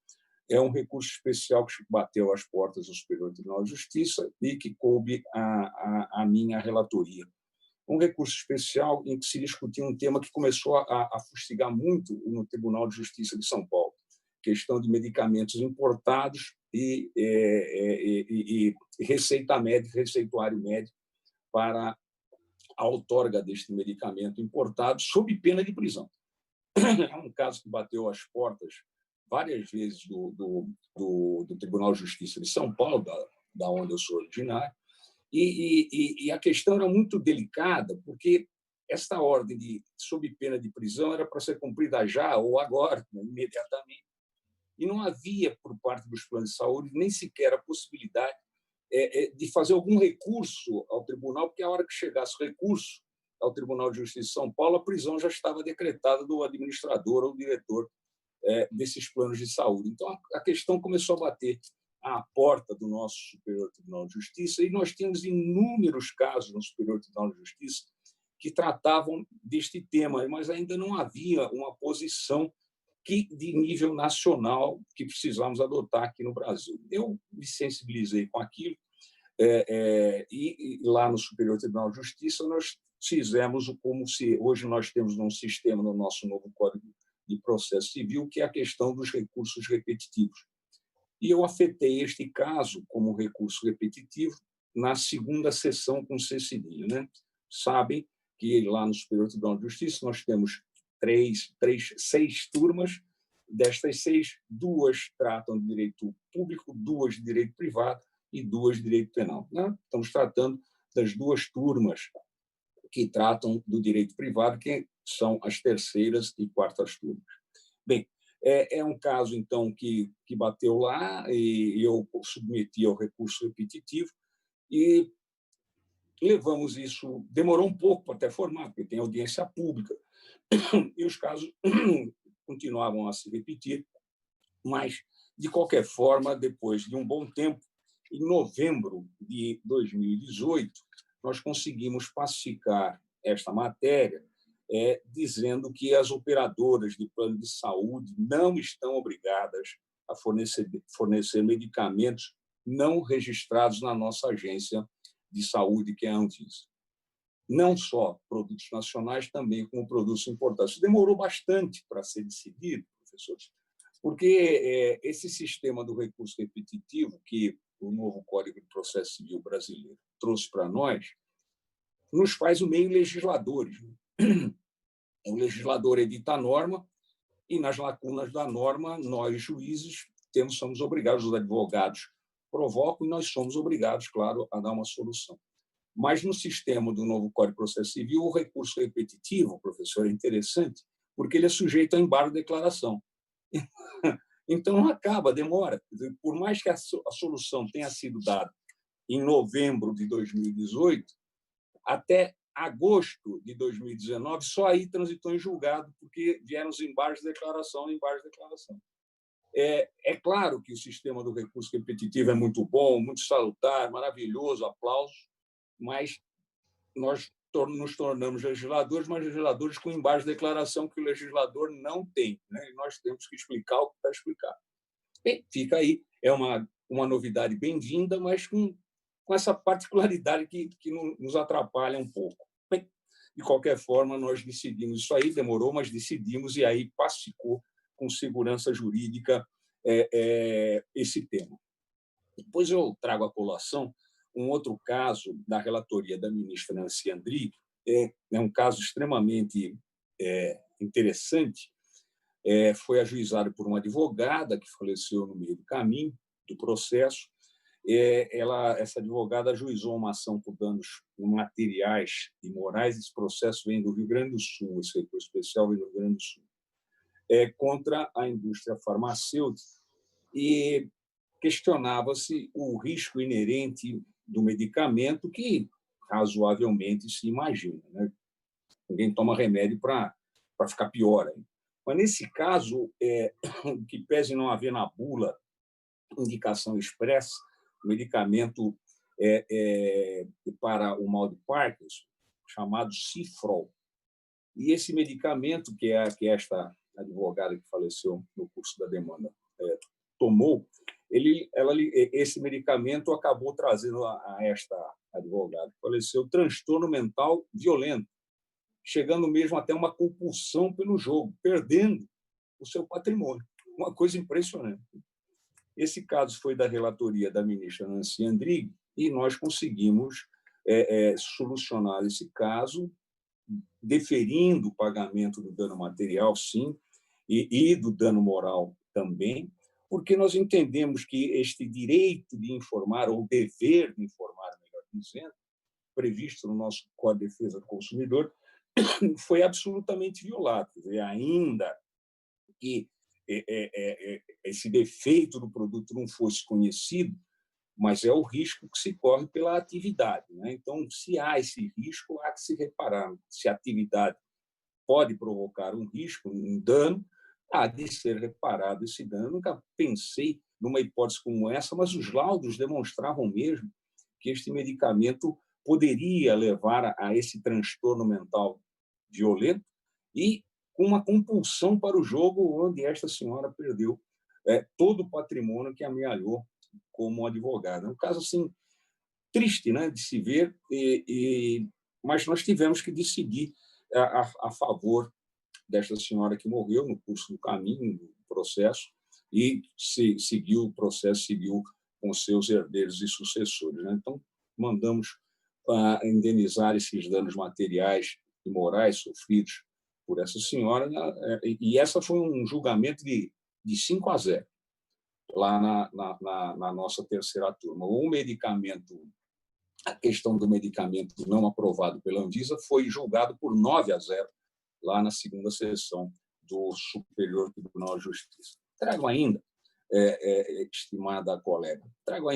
É um recurso especial que bateu às portas do Superior Tribunal de Justiça e que coube a minha relatoria. Um recurso especial em que se discutia um tema que começou a fustigar muito no Tribunal de Justiça de São Paulo, questão de medicamentos importados e receituário médico para a outorga deste medicamento importado sob pena de prisão. É um caso que bateu às portas várias vezes do Tribunal de Justiça de São Paulo, da onde eu sou originário, e a questão era muito delicada, porque esta ordem sob pena de prisão era para ser cumprida já ou agora, imediatamente, e não havia, por parte dos planos de saúde, nem sequer a possibilidade de fazer algum recurso ao tribunal, porque a hora que chegasse o recurso ao Tribunal de Justiça de São Paulo, a prisão já estava decretada do administrador ou diretor desses planos de saúde. Então, a questão começou a bater à porta do nosso Superior Tribunal de Justiça, e nós tínhamos inúmeros casos no Superior Tribunal de Justiça que tratavam deste tema, mas ainda não havia uma posição de nível nacional que precisamos adotar aqui no Brasil. Eu me sensibilizei com aquilo, e lá no Superior Tribunal de Justiça nós fizemos como se hoje nós temos um sistema no nosso novo Código de Processo Civil, que é a questão dos recursos repetitivos. E eu afetei este caso como recurso repetitivo na segunda sessão com C cedilha, né? Sabem que lá no Superior Tribunal de Justiça nós temos seis turmas. Destas 6, 2 tratam de direito público, 2 de direito privado e 2 de direito penal. Né? Estamos tratando das 2 turmas que tratam do direito privado, que são as terceiras e quartas turmas. Bem, é um caso, então, que bateu lá, e eu submeti ao recurso repetitivo, e levamos isso, demorou um pouco para até formar, porque tem audiência pública, e os casos continuavam a se repetir, mas, de qualquer forma, depois de um bom tempo, em novembro de 2018, nós conseguimos pacificar esta matéria, dizendo que as operadoras de plano de saúde não estão obrigadas a fornecer medicamentos não registrados na nossa agência de saúde, que é a Anvisa. Não só produtos nacionais, também como produtos importados. Isso demorou bastante para ser decidido, professores, porque esse sistema do recurso repetitivo que o novo Código de Processo Civil brasileiro trouxe para nós, nos faz o meio legisladores. O legislador edita a norma e, nas lacunas da norma, nós, juízes, somos obrigados, os advogados provocam, e nós somos obrigados, claro, a dar uma solução. Mas, no sistema do novo Código de Processo Civil, o recurso repetitivo, professor, é interessante, porque ele é sujeito a embargo de declaração. Então, acaba, demora. Por mais que a solução tenha sido dada em novembro de 2018, até agosto de 2019, só aí transitou em julgado, porque vieram os embargos de declaração. É claro que o sistema do recurso repetitivo é muito bom, muito salutar, maravilhoso, aplausos, mas nós nos tornamos legisladores, mas legisladores com embargos de declaração que o legislador não tem, né? E nós temos que explicar o que está explicado. Bem, fica aí, é uma novidade bem-vinda, mas com essa particularidade que nos atrapalha um pouco. Bem, de qualquer forma, nós decidimos isso aí, demorou, mas decidimos, e aí pacificou com segurança jurídica esse tema. Depois eu trago à colação um outro caso da relatoria da ministra Nancy Andrighi, é um caso extremamente interessante, foi ajuizado por uma advogada que faleceu no meio do caminho do processo. Essa advogada ajuizou uma ação por danos materiais e morais. Esse processo vem do Rio Grande do Sul, esse recurso especial vem do Rio Grande do Sul, contra a indústria farmacêutica, e questionava-se o risco inerente do medicamento, que razoavelmente se imagina, né? Ninguém toma remédio para ficar pior ainda. Mas, nesse caso, que pese não haver na bula indicação expressa, o medicamento para o mal de Parkinson, chamado Cifrol. E esse medicamento, que esta advogada que faleceu no curso da demanda tomou, esse medicamento acabou trazendo a esta advogada que faleceu transtorno mental violento, chegando mesmo até uma compulsão pelo jogo, perdendo o seu patrimônio. Uma coisa impressionante. Esse caso foi da relatoria da ministra Nancy Andrighi, e nós conseguimos solucionar esse caso, deferindo o pagamento do dano material, sim, e do dano moral também, porque nós entendemos que este direito de informar, ou dever de informar, melhor dizendo, previsto no nosso Código de Defesa do Consumidor, foi absolutamente violado. Quer dizer, ainda que esse defeito do produto não fosse conhecido, mas é o risco que se corre pela atividade, né? Então, se há esse risco, há que se reparar. Se a atividade pode provocar um risco, um dano, há de ser reparado esse dano. Eu nunca pensei numa hipótese como essa, mas os laudos demonstravam mesmo que este medicamento poderia levar a esse transtorno mental violento e com uma compulsão para o jogo, onde esta senhora perdeu todo o patrimônio que amealhou como advogada. É um caso assim triste, né, de se ver, mas nós tivemos que decidir a favor desta senhora que morreu no curso do caminho, do processo, e seguiu o processo, seguiu com seus herdeiros e sucessores, né? Então, mandamos indenizar esses danos materiais e morais sofridos por essa senhora, e essa foi um julgamento de 5-0, lá na nossa terceira turma. A questão do medicamento não aprovado pela Anvisa foi julgado por 9-0, lá na segunda sessão do Superior Tribunal de Justiça. Trago ainda, estimada colega,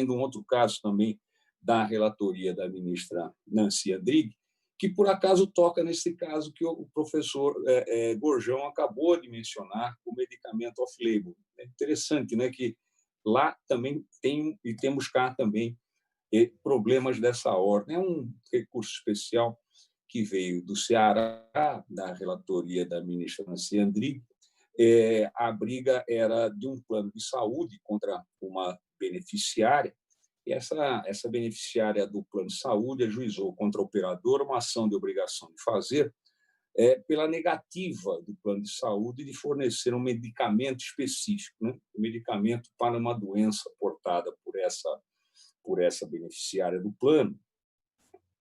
um outro caso também da relatoria da ministra Nancy Andrighi, que, por acaso, toca nesse caso que o professor Gorjão acabou de mencionar, o medicamento off-label. É interessante, né, que lá também temos cá também problemas dessa ordem. É um recurso especial que veio do Ceará, da relatoria da ministra Nancy Andrighi. A briga era de um plano de saúde contra uma beneficiária, e essa beneficiária do plano de saúde ajuizou contra a operadora uma ação de obrigação de fazer pela negativa do plano de saúde de fornecer um medicamento específico, né? Um medicamento para uma doença portada por essa beneficiária do plano,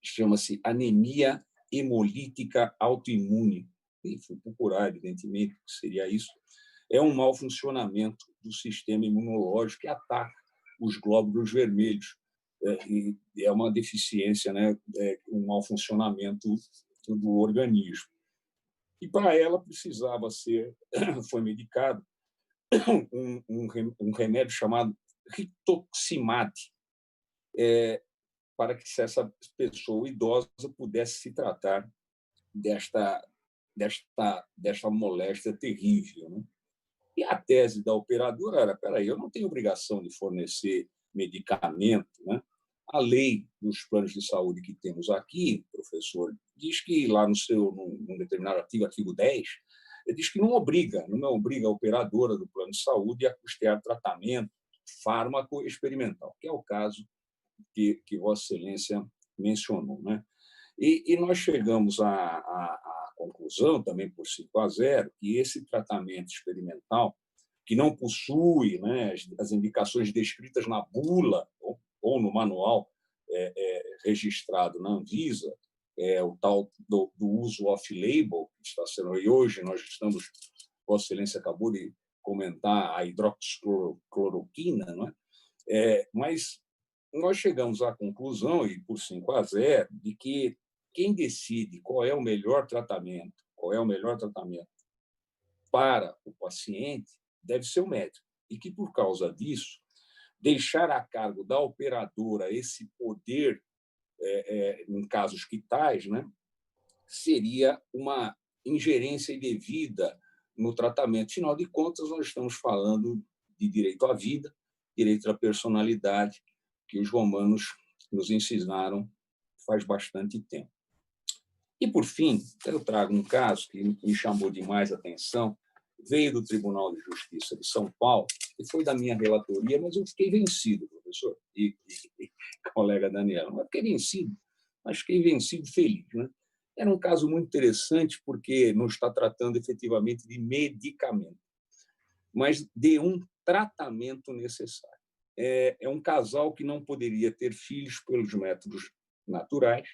chama-se anemia hemolítica autoimune. E fui procurar, evidentemente, o que seria isso. É um mau funcionamento do sistema imunológico que ataca os glóbulos vermelhos e é uma deficiência, né? Um mau funcionamento do organismo. E para ela precisava foi medicado um remédio chamado rituximab, para que essa pessoa idosa pudesse se tratar desta moléstia terrível, né? E a tese da operadora era: peraí, eu não tenho obrigação de fornecer medicamento, né? A lei dos planos de saúde que temos aqui, professor, diz que lá num determinado artigo 10, diz que não obriga a operadora do plano de saúde a custear tratamento fármaco experimental, que é o caso que Vossa Excelência mencionou, né? E nós chegamos à conclusão, também por 5-0, que esse tratamento experimental, que não possui, né, as indicações descritas na bula ou no manual registrado na Anvisa, o tal do uso off-label, que está sendo, e hoje nós estamos, Vossa Excelência acabou de comentar a hidroxicloroquina, não é? Mas nós chegamos à conclusão, e por 5-0, de que quem decide qual é o melhor tratamento para o paciente deve ser o médico, e que, por causa disso, deixar a cargo da operadora esse poder, em casos que tais, né, seria uma ingerência indevida no tratamento. Afinal de contas, nós estamos falando de direito à vida, direito à personalidade, que os romanos nos ensinaram faz bastante tempo. E, por fim, eu trago um caso que me chamou demais a atenção, veio do Tribunal de Justiça de São Paulo, e foi da minha relatoria, mas eu fiquei vencido, professor, e colega Daniela. Não fiquei vencido, mas fiquei vencido feliz, né? Era um caso muito interessante, porque não está tratando efetivamente de medicamento, mas de um tratamento necessário. É um casal que não poderia ter filhos pelos métodos naturais,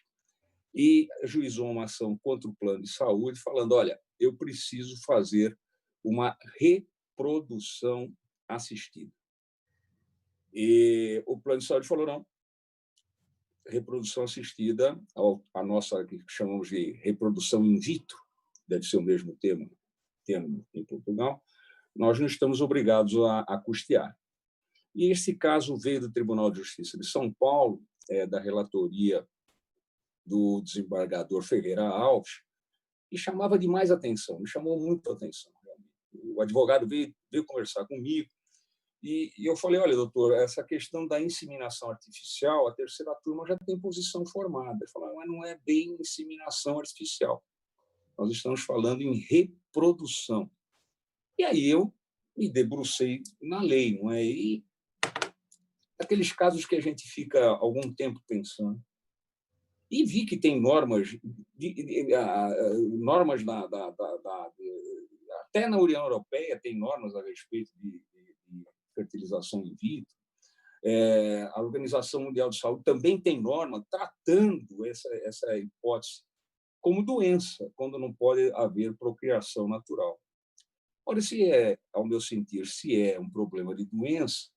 e ajuizou uma ação contra o plano de saúde, falando: olha, eu preciso fazer uma reprodução assistida. E o plano de saúde falou: não, reprodução assistida, a nossa que chamamos de reprodução in vitro, deve ser o mesmo termo em Portugal, nós não estamos obrigados a custear. E esse caso veio do Tribunal de Justiça de São Paulo, da relatoria do desembargador Ferreira Alves, e chamava demais atenção, me chamou muito a atenção. O advogado veio conversar comigo, e eu falei: olha, doutor, essa questão da inseminação artificial, a terceira turma já tem posição formada. Ele falou: mas não é bem inseminação artificial, nós estamos falando em reprodução. E aí eu me debrucei na lei, não é? E aqueles casos que a gente fica algum tempo pensando, e vi que tem normas até na União Europeia tem normas a respeito de fertilização in vitro. A Organização Mundial de Saúde também tem norma tratando essa hipótese como doença, quando não pode haver procriação natural. Ora, ao meu sentir, se é um problema de doença,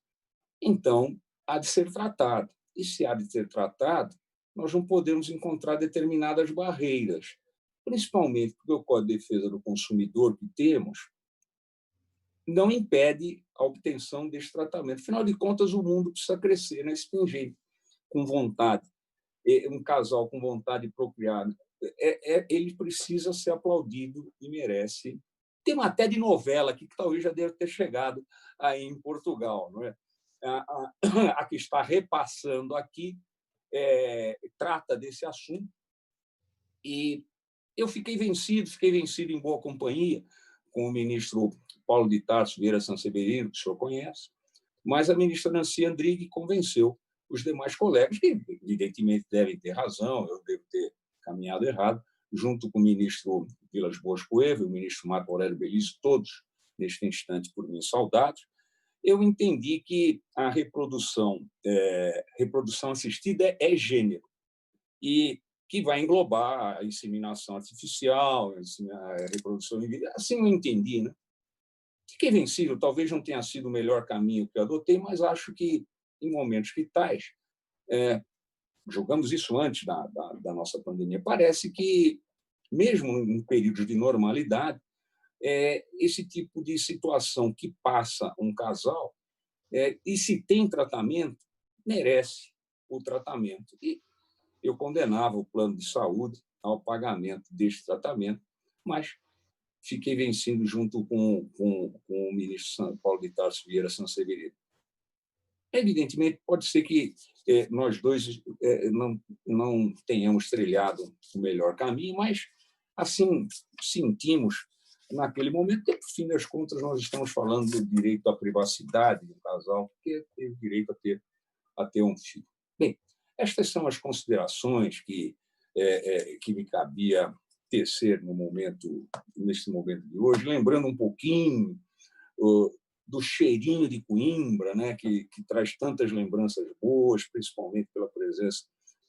então há de ser tratado. E se há de ser tratado, nós não podemos encontrar determinadas barreiras, principalmente porque o Código de Defesa do Consumidor que temos não impede a obtenção desse tratamento. Afinal de contas, o mundo precisa crescer, né? Se tem gente com vontade, um casal com vontade de procriar, ele precisa ser aplaudido e merece. Tem uma até de novela aqui que talvez já deve ter chegado aí em Portugal, não é? A que está repassando aqui trata desse assunto, e eu fiquei vencido em boa companhia com o ministro Paulo de Tarso Vieira Sanseverino, que o senhor conhece, mas a ministra Nancy Andrighi convenceu os demais colegas, que evidentemente devem ter razão, eu devo ter caminhado errado, junto com o ministro Vilas Boas Coelho, o ministro Marco Aurélio Belísio, todos, neste instante, por mim, saudados. Eu entendi que a reprodução assistida é gênero, e que vai englobar a inseminação artificial, a reprodução in vitro. Assim eu entendi, né? Fiquei vencido, talvez não tenha sido o melhor caminho que eu adotei, mas acho que, em momentos que tais, julgamos isso antes da nossa pandemia, parece que, mesmo em períodos de normalidade, esse tipo de situação que passa um casal, e se tem tratamento, merece o tratamento. E eu condenava o plano de saúde ao pagamento deste tratamento, mas fiquei vencido junto com o ministro Paulo de Tarso Vieira Sanseverino. Evidentemente, pode ser que nós dois não tenhamos trilhado o melhor caminho, mas assim sentimos naquele momento, que, por fim das contas, nós estamos falando do direito à privacidade do casal, que teve direito a ter um filho. Bem, estas são as considerações que me cabia tecer neste momento de hoje, lembrando um pouquinho do cheirinho de Coimbra, né, que traz tantas lembranças boas, principalmente pela presença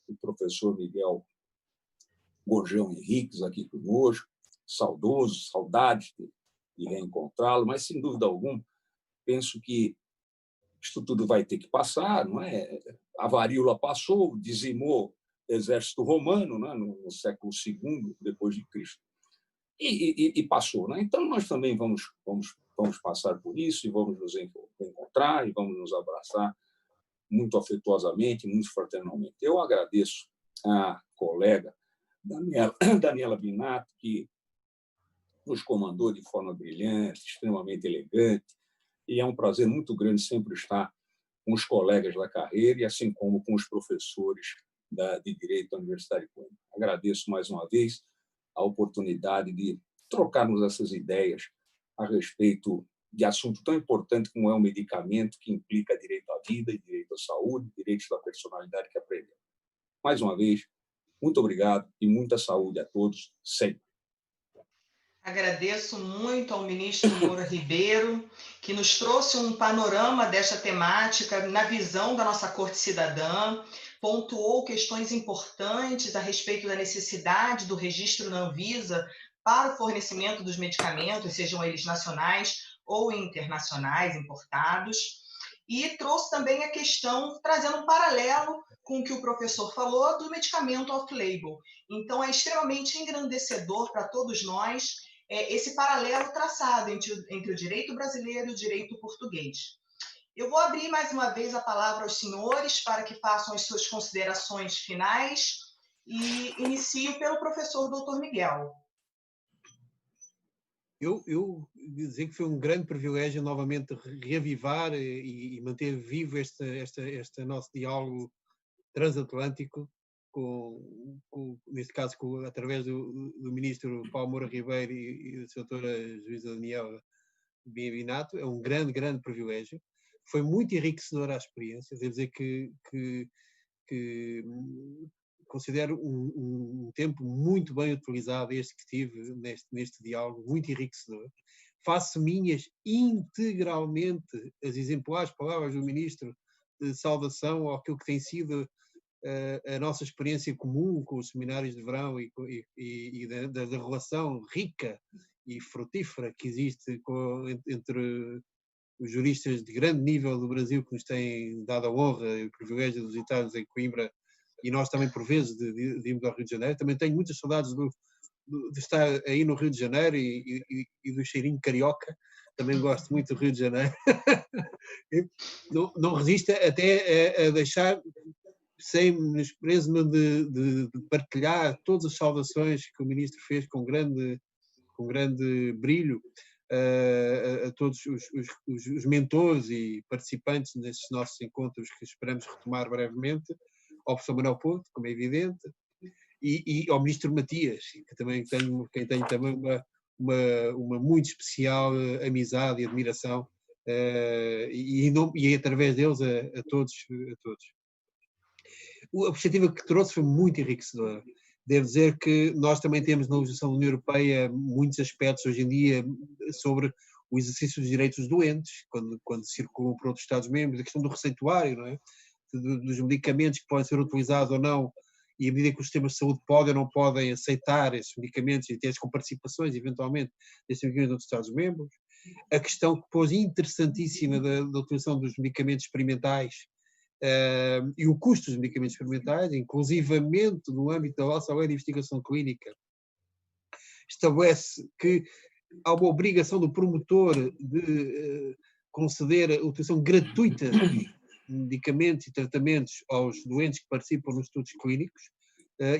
do professor Miguel Gorjão Henriques aqui conosco, saudoso, saudade de reencontrá-lo, mas, sem dúvida alguma, penso que isto tudo vai ter que passar, não é? A varíola passou, dizimou o exército romano, né, no século II depois de Cristo, e passou, né? Então nós também vamos passar por isso e vamos nos encontrar e vamos nos abraçar muito afetuosamente, muito fraternalmente. Eu agradeço à colega Daniela Binato, que nos comandou de forma brilhante, extremamente elegante, e é um prazer muito grande sempre estar com os colegas da carreira e assim como com os professores de Direito da Universidade de Coimbra. Agradeço mais uma vez a oportunidade de trocarmos essas ideias a respeito de assunto tão importante como é o medicamento, que implica direito à vida, direito à saúde, direitos da personalidade que aprendemos. Mais uma vez, muito obrigado e muita saúde a todos, sempre. Agradeço muito ao ministro Moura Ribeiro, que nos trouxe um panorama desta temática na visão da nossa Corte Cidadã, pontuou questões importantes a respeito da necessidade do registro na Anvisa para o fornecimento dos medicamentos, sejam eles nacionais ou internacionais, importados, e trouxe também a questão, trazendo um paralelo com o que o professor falou, do medicamento off-label. Então, é extremamente engrandecedor para todos nós esse paralelo traçado entre o direito brasileiro e o direito português. Eu vou abrir mais uma vez a palavra aos senhores para que façam as suas considerações finais e inicio pelo professor Dr. Miguel. Eu dizer que foi um grande privilégio novamente reavivar e manter vivo este nosso diálogo transatlântico, neste caso através do ministro Paulo Moura Ribeiro e da doutora juíza Daniela Binato. É um grande privilégio. Foi muito enriquecedora a experiência. Devo dizer que considero um tempo muito bem utilizado este que tive neste diálogo, muito enriquecedor. Faço minhas integralmente as exemplares palavras do ministro de saudação àquilo que tem sido a nossa experiência comum com os seminários de verão e da relação rica e frutífera que existe entre os juristas de grande nível do Brasil, que nos têm dado a honra e o privilégio de visitar-nos em Coimbra, e nós também, por vezes, de irmos ao Rio de Janeiro. Também tenho muitas saudades de estar aí no Rio de Janeiro e do cheirinho carioca. Também gosto muito do Rio de Janeiro. Não resisto até a deixar, sem desprezar-me de partilhar todas as saudações que o ministro fez com grande brilho a todos os mentores e participantes nestes nossos encontros, que esperamos retomar brevemente, ao professor Manuel Ponte, como é evidente, e ao ministro Matias, que também tenho também uma muito especial amizade e admiração, e através deles a todos. A perspectiva que trouxe foi muito enriquecedora. Devo dizer que nós também temos na legislação da União Europeia muitos aspectos hoje em dia sobre o exercício dos direitos dos doentes, quando circulam por outros Estados-membros, a questão do receituário, não é? Dos medicamentos que podem ser utilizados ou não, e a medida que os sistemas de saúde podem ou não podem aceitar esses medicamentos e ter as comparticipações, eventualmente, desses medicamentos de outros Estados-membros. A questão que pôs interessantíssima da utilização dos medicamentos experimentais e o custo dos medicamentos experimentais, inclusivamente no âmbito da vossa lei de investigação clínica, estabelece que há uma obrigação do promotor de conceder a utilização gratuita de medicamentos e tratamentos aos doentes que participam nos estudos clínicos,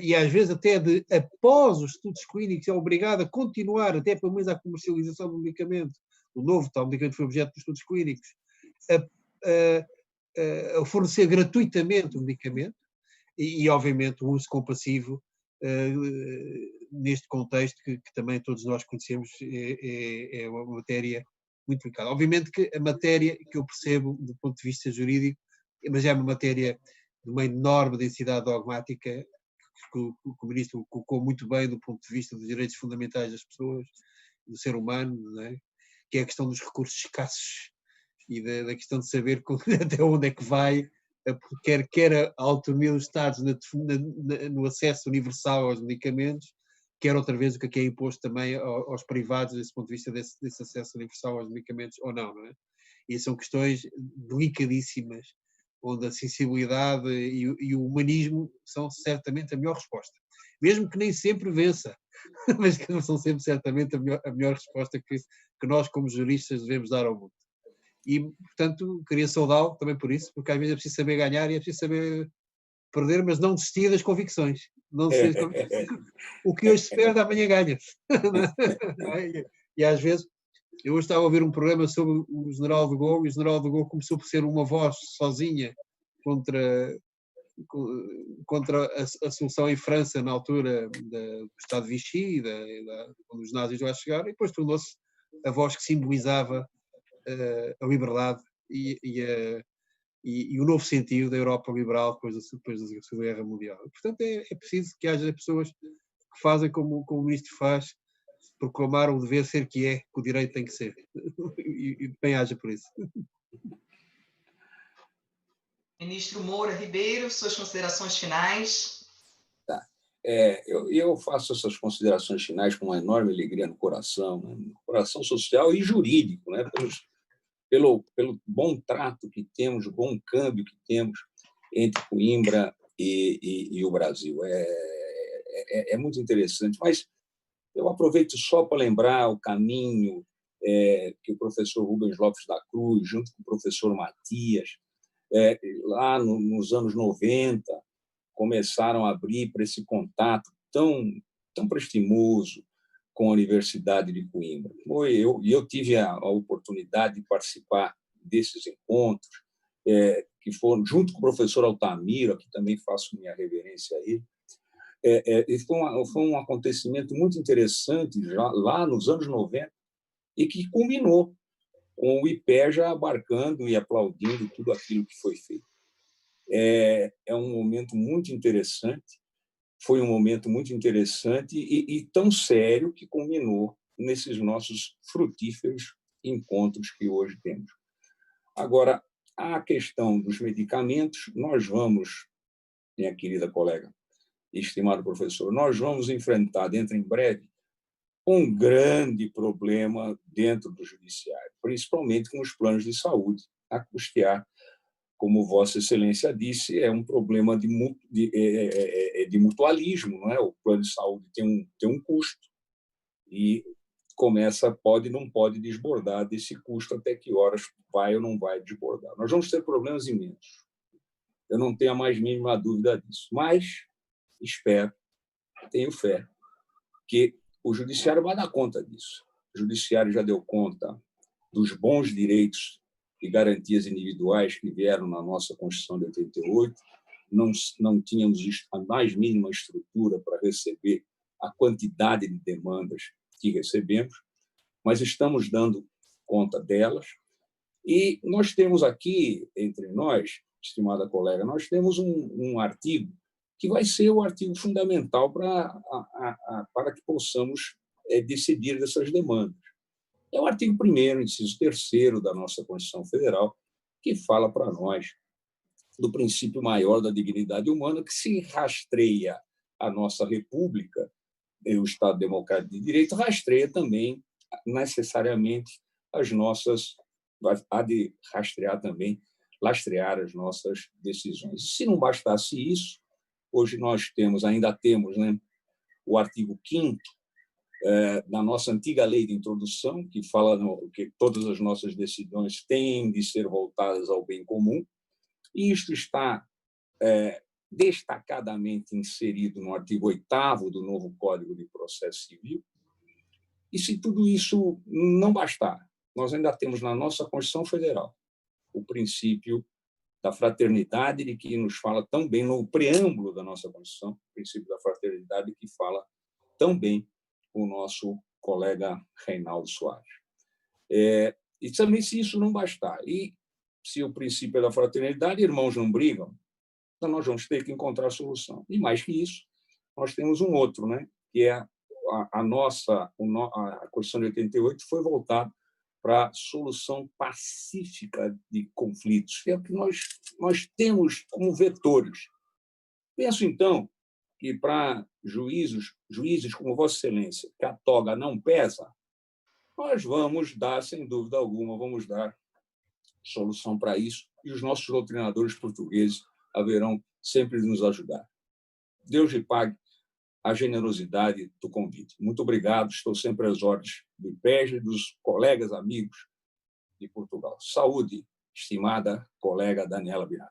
e às vezes até após os estudos clínicos é obrigado a continuar, até pelo menos a comercialização do medicamento, o novo tal medicamento que foi objeto dos estudos clínicos, a fornecer gratuitamente o medicamento e obviamente o uso compassivo neste contexto que também todos nós conhecemos é uma matéria muito delicada. Obviamente que a matéria que eu percebo do ponto de vista jurídico, mas é uma matéria de uma enorme densidade dogmática que o ministro colocou muito bem do ponto de vista dos direitos fundamentais das pessoas, do ser humano, não é? Que é a questão dos recursos escassos e da questão de saber até onde é que vai, quer a autonomia dos Estados no acesso universal aos medicamentos, quer outra vez o que é imposto também aos privados, desse ponto de vista desse acesso universal aos medicamentos, ou não, não é? E são questões delicadíssimas, onde a sensibilidade e o humanismo são certamente a melhor resposta. Mesmo que nem sempre vença, mas que são sempre certamente a melhor resposta que nós, como juristas, devemos dar ao mundo. E, portanto, queria saudá-lo também por isso, porque às vezes é preciso saber ganhar e é preciso saber perder, mas não desistir das convicções. Não desistir das convicções. O que hoje se perde, amanhã ganha-se. E às vezes, eu hoje estava a ouvir um programa sobre o general de Gaulle, e o general de Gaulle começou por ser uma voz sozinha contra a solução em França, na altura do Estado de Vichy, quando os nazis lá chegaram, e depois tornou-se a voz que simbolizava a liberdade e o novo sentido da Europa liberal depois da Segunda Guerra Mundial. Portanto, é preciso que haja pessoas que fazem como o ministro faz, proclamar o dever ser que o direito tem que ser. E bem haja por isso. Ministro Moura Ribeiro, suas considerações finais. Tá. Eu faço essas considerações finais com uma enorme alegria no coração, né? No coração social e jurídico, né? Pelo bom trato que temos, o bom câmbio que temos entre Coimbra e o Brasil. É muito interessante, mas eu aproveito só para lembrar o caminho que o professor Rubens Lopes da Cruz, junto com o professor Matias, lá nos anos 90, começaram a abrir para esse contato tão prestimoso com a Universidade de Coimbra. Eu tive a oportunidade de participar desses encontros, que foram junto com o professor Altamiro, a que também faço minha reverência a ele. E foi um acontecimento muito interessante lá nos anos 90 e que culminou com o IPEJA abarcando e aplaudindo tudo aquilo que foi feito. É um momento muito interessante, foi um momento muito interessante e tão sério que culminou nesses nossos frutíferos encontros que hoje temos. Agora, a questão dos medicamentos, nós vamos, minha querida colega, estimado professor, nós vamos enfrentar dentro em breve um grande problema dentro do judiciário, principalmente com os planos de saúde a custear. Como Vossa Excelência disse, é um problema de mutualismo, não é? O plano de saúde tem um custo e não pode desbordar desse custo até que horas vai ou não vai desbordar. Nós vamos ter problemas imensos. Eu não tenho a mais mínima dúvida disso, mas espero, tenho fé, que o judiciário vai dar conta disso. O judiciário já deu conta dos bons direitos e garantias individuais que vieram na nossa Constituição de 88, não tínhamos a mais mínima estrutura para receber a quantidade de demandas que recebemos, mas estamos dando conta delas. E nós temos aqui, entre nós, estimada colega, nós temos um artigo que vai ser o artigo fundamental para que possamos decidir dessas demandas. É o artigo 1º, inciso 3º da nossa Constituição Federal, que fala para nós do princípio maior da dignidade humana, que se rastreia a nossa República, o Estado Democrático de Direito, rastreia também, necessariamente, há de rastrear também lastrear as nossas decisões. Se não bastasse isso, hoje nós ainda temos, né, o artigo 5º da nossa antiga lei de introdução, que fala que todas as nossas decisões têm de ser voltadas ao bem comum, e isto está destacadamente inserido no artigo 8º do novo Código de Processo Civil. E se tudo isso não bastar, nós ainda temos na nossa Constituição Federal o princípio da fraternidade, de que nos fala tão bem no preâmbulo da nossa Constituição, o princípio da fraternidade que fala tão bem o nosso colega Reinaldo Soares. E também, se isso não bastar, e se o princípio é da fraternidade, irmãos não brigam, então nós vamos ter que encontrar solução. E mais que isso, nós temos um outro, né, que é a Constituição de 88 foi voltada para a solução pacífica de conflitos, que é o que nós temos como vetores. Penso, então, que para juízes como Vossa Excelência, que a toga não pesa, nós vamos dar, sem dúvida alguma, vamos dar solução para isso, e os nossos doutrinadores portugueses haverão sempre de nos ajudar. Deus lhe pague a generosidade do convite. Muito obrigado, estou sempre às ordens do IPEJA e dos colegas, amigos de Portugal. Saúde, estimada colega Daniela Birá.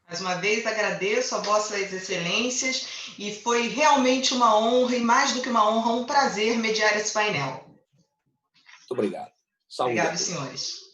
Mais uma vez, agradeço a Vossas Excelências e foi realmente uma honra, e mais do que uma honra, um prazer mediar esse painel. Muito obrigado. Saúde. Obrigado, senhores.